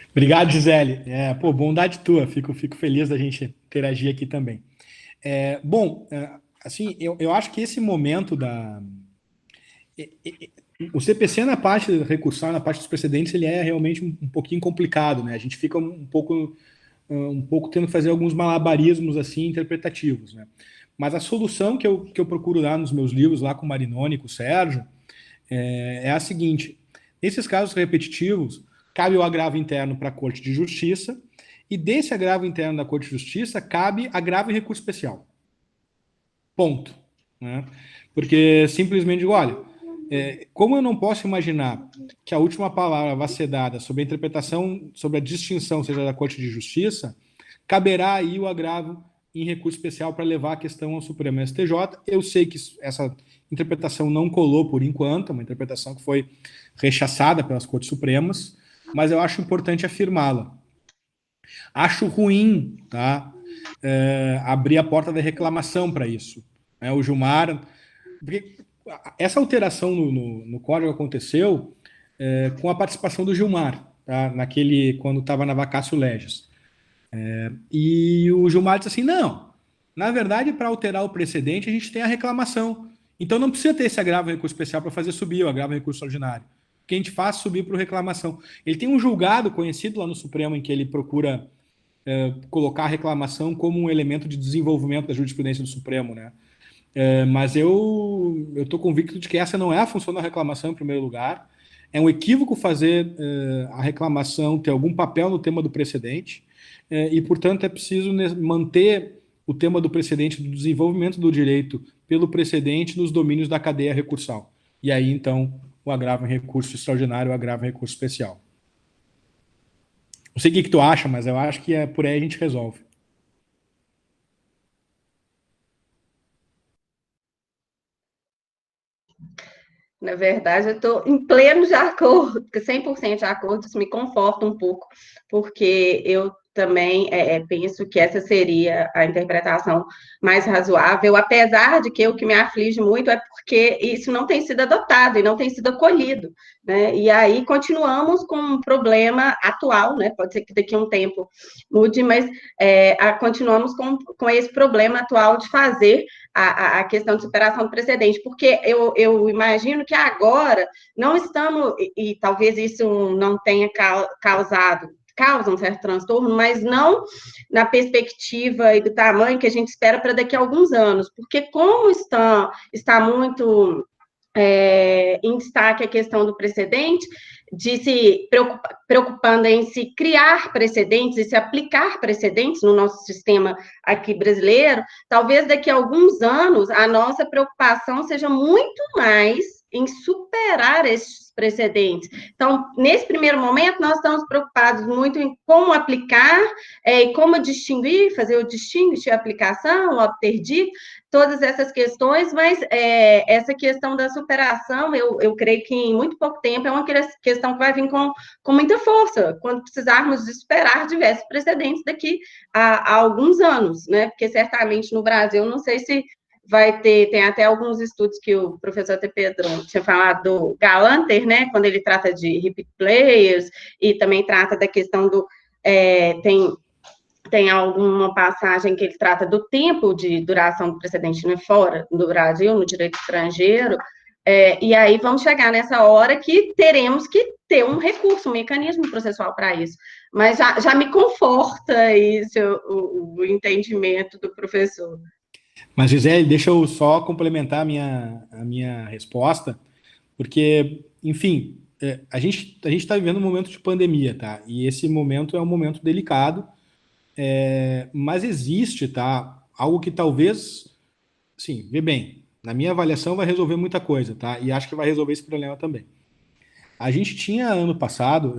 Obrigado, Gisele. Bondade tua, fico feliz da gente interagir aqui também. Assim, eu acho que esse momento o CPC na parte recursal, na parte dos precedentes, ele é realmente um pouquinho complicado, né? A gente fica um pouco tendo que fazer alguns malabarismos assim interpretativos, né? Mas a solução que eu procuro dar nos meus livros, lá com o Marinoni, com o Sérgio, é a seguinte: nesses casos repetitivos, cabe o agravo interno para a Corte de Justiça, e desse agravo interno da Corte de Justiça cabe agravo e recurso especial. Ponto. Né? Porque simplesmente digo, olha, como eu não posso imaginar que a última palavra vá ser dada sobre a interpretação, sobre a distinção, seja da Corte de Justiça, caberá aí o agravo em recurso especial para levar a questão ao Supremo STJ. Eu sei que essa interpretação não colou por enquanto, é uma interpretação que foi rechaçada pelas Cortes Supremas, mas eu acho importante afirmá-la. Acho ruim, tá, abrir a porta da reclamação para isso. O Gilmar... Porque essa alteração no código aconteceu com a participação do Gilmar, tá? Quando estava na vacatio legis. E o Gilmar disse assim, não, na verdade, para alterar o precedente, a gente tem a reclamação. Então não precisa ter esse agravo em recurso especial para fazer subir o agravo em recurso ordinário. O que a gente faz subir para reclamação. Ele tem um julgado conhecido lá no Supremo em que ele procura colocar a reclamação como um elemento de desenvolvimento da jurisprudência do Supremo, né? Mas eu estou convicto de que essa não é a função da reclamação em primeiro lugar. É um equívoco fazer a reclamação ter algum papel no tema do precedente e, portanto, é preciso manter o tema do precedente, do desenvolvimento do direito pelo precedente nos domínios da cadeia recursal. E aí, então, o agravo em recurso extraordinário, o agravo em recurso especial. Não sei o que tu acha, mas eu acho que por aí a gente resolve. Na verdade, eu estou em pleno de acordo, 100% de acordo, isso me conforta um pouco, porque eu também penso que essa seria a interpretação mais razoável, apesar de que o que me aflige muito é porque isso não tem sido adotado e não tem sido acolhido, né? E aí continuamos com um problema atual, né? Pode ser que daqui a um tempo mude, mas continuamos com esse problema atual de fazer a questão de superação do precedente, porque eu imagino que agora não estamos, e talvez isso não tenha causado causa um certo transtorno, mas não na perspectiva e do tamanho que a gente espera para daqui a alguns anos, porque como está muito em destaque a questão do precedente, de se preocupando em se criar precedentes e se aplicar precedentes no nosso sistema aqui brasileiro, talvez daqui a alguns anos a nossa preocupação seja muito mais em superar esses precedentes. Então, nesse primeiro momento, nós estamos preocupados muito em como aplicar e como distinguir, fazer o distinguish, a aplicação, o obter dito, todas essas questões, mas essa questão da superação, eu creio que em muito pouco tempo é uma questão que vai vir com muita força, quando precisarmos de superar diversos precedentes daqui a alguns anos, né? Porque certamente no Brasil, não sei se vai ter, tem até alguns estudos que o professor T. Pedro tinha falado do Galanter, né, quando ele trata de repeat players, e também trata da questão do, tem alguma passagem que ele trata do tempo de duração do precedente, né, fora do Brasil, no direito estrangeiro, e aí vamos chegar nessa hora que teremos que ter um recurso, um mecanismo processual para isso. Mas já me conforta isso, o entendimento do professor. Mas, Gisele, deixa eu só complementar a minha resposta, porque, enfim, a gente está vivendo um momento de pandemia, tá? E esse momento é um momento delicado, mas existe, tá? Algo que talvez, sim, vê bem, na minha avaliação vai resolver muita coisa, tá? E acho que vai resolver esse problema também. A gente tinha ano passado,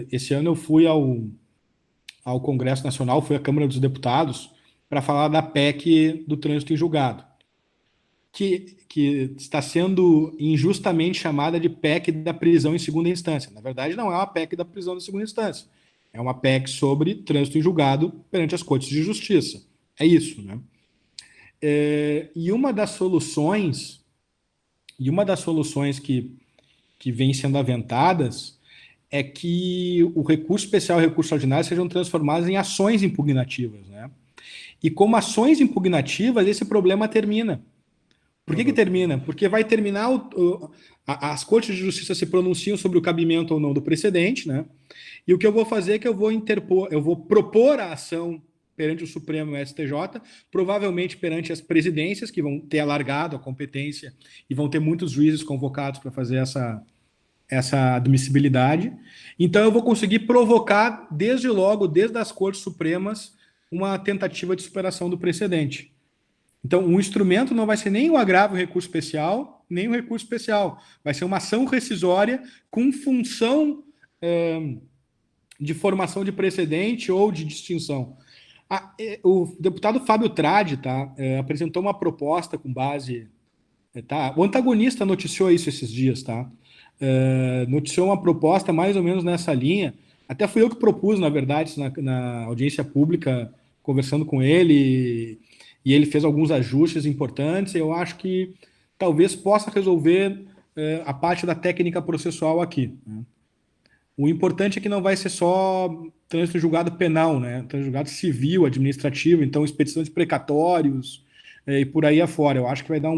esse ano eu fui ao Congresso Nacional, fui à Câmara dos Deputados, para falar da PEC do trânsito em julgado, que está sendo injustamente chamada de PEC da prisão em segunda instância. Na verdade, não é uma PEC da prisão em segunda instância. É uma PEC sobre trânsito em julgado perante as cortes de justiça. É isso, né? E uma das soluções que vem sendo aventadas é que o recurso especial e o recurso ordinário sejam transformados em ações impugnativas, né? E como ações impugnativas, esse problema termina. Por que termina? Porque vai terminar, as cortes de justiça se pronunciam sobre o cabimento ou não do precedente, né? E o que eu vou fazer é que eu vou propor a ação perante o Supremo e o STJ, provavelmente perante as presidências, que vão ter alargado a competência e vão ter muitos juízes convocados para fazer essa admissibilidade. Então eu vou conseguir provocar, desde as cortes supremas, uma tentativa de superação do precedente. Então, o instrumento não vai ser nem o agravo e recurso especial, nem o recurso especial. Vai ser uma ação rescisória com função de formação de precedente ou de distinção. O deputado Fábio Tradi apresentou uma proposta com base... O antagonista noticiou isso esses dias, tá? Noticiou uma proposta mais ou menos nessa linha. Até fui eu que propus, na verdade, na audiência pública, conversando com ele, e ele fez alguns ajustes importantes. Eu acho que talvez possa resolver a parte da técnica processual aqui, né? O importante é que não vai ser só trânsito julgado penal, né? Trânsito julgado civil, administrativo, então expedição de precatórios e por aí afora. Eu acho que vai dar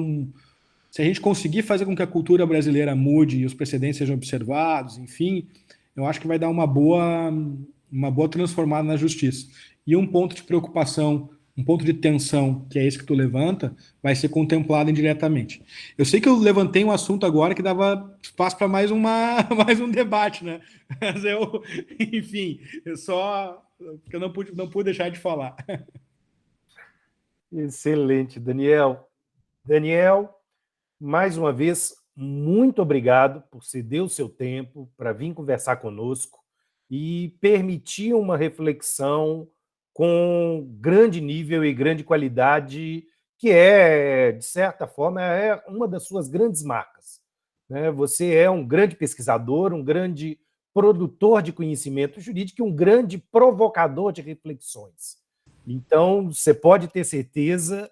se a gente conseguir fazer com que a cultura brasileira mude e os precedentes sejam observados, enfim, eu acho que vai dar uma boa transformada na justiça. E um ponto de preocupação, um ponto de tensão, que é esse que tu levanta, vai ser contemplado indiretamente. Eu sei que eu levantei um assunto agora que dava espaço para mais um debate, né? Mas enfim, porque eu não pude deixar de falar. Excelente, Daniel. Daniel, mais uma vez, muito obrigado por ceder o seu tempo para vir conversar conosco e permitir uma reflexão com grande nível e grande qualidade, que de certa forma, é uma das suas grandes marcas, né? Você é um grande pesquisador, um grande produtor de conhecimento jurídico e um grande provocador de reflexões. Então, você pode ter certeza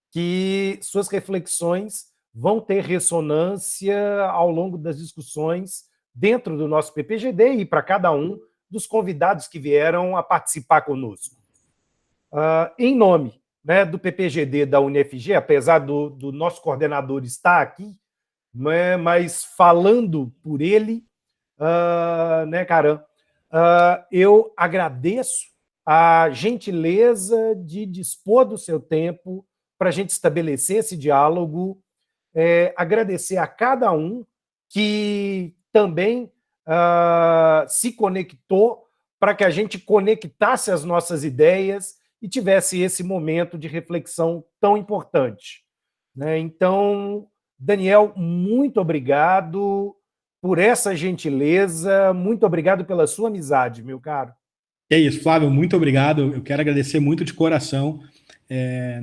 que suas reflexões vão ter ressonância ao longo das discussões dentro do nosso PPGD e para cada um dos convidados que vieram a participar conosco. Em nome, né, do PPGD da UniFG, apesar do nosso coordenador estar aqui, né, mas falando por ele, né, Caram, eu agradeço a gentileza de dispor do seu tempo para a gente estabelecer esse diálogo, agradecer a cada um que também se conectou para que a gente conectasse as nossas ideias e tivesse esse momento de reflexão tão importante, né? Então, Daniel, muito obrigado por essa gentileza, muito obrigado pela sua amizade, meu caro. É isso, Flávio, muito obrigado. Eu quero agradecer muito de coração.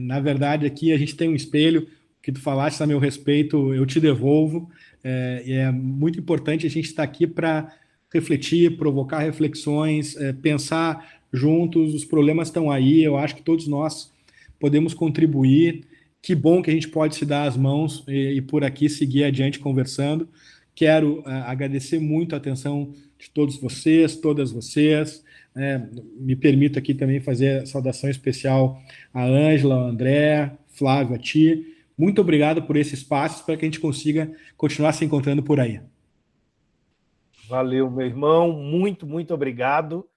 Na verdade, aqui a gente tem um espelho, que tu falaste a meu respeito, eu te devolvo. E é muito importante a gente estar aqui para refletir, provocar reflexões, pensar juntos. Os problemas estão aí, eu acho que todos nós podemos contribuir. Que bom que a gente pode se dar as mãos e por aqui seguir adiante conversando. Quero agradecer muito a atenção de todos vocês, todas vocês. Me permito aqui também fazer a saudação especial a Ângela, ao André, Flávio, a ti. Muito obrigado por esse espaço, para que a gente consiga continuar se encontrando por aí. Valeu, meu irmão. Muito, muito obrigado.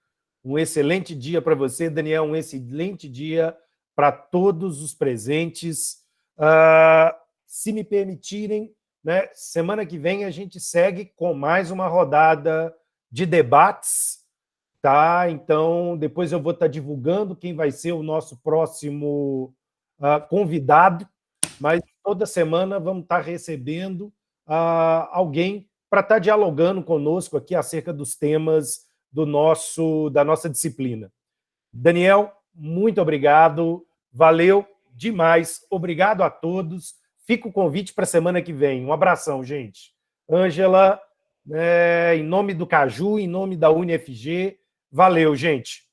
Um excelente dia para você, Daniel. Um excelente dia para todos os presentes. Se me permitirem, né, semana que vem a gente segue com mais uma rodada de debates, tá? Então, depois eu vou estar divulgando quem vai ser o nosso próximo convidado, mas toda semana vamos estar recebendo alguém para estar dialogando conosco aqui acerca dos temas da nossa disciplina. Daniel, muito obrigado, valeu demais, obrigado a todos. Fica o convite para a semana que vem. Um abração, gente. Ângela, em nome do Caju, em nome da UniFG, valeu, gente.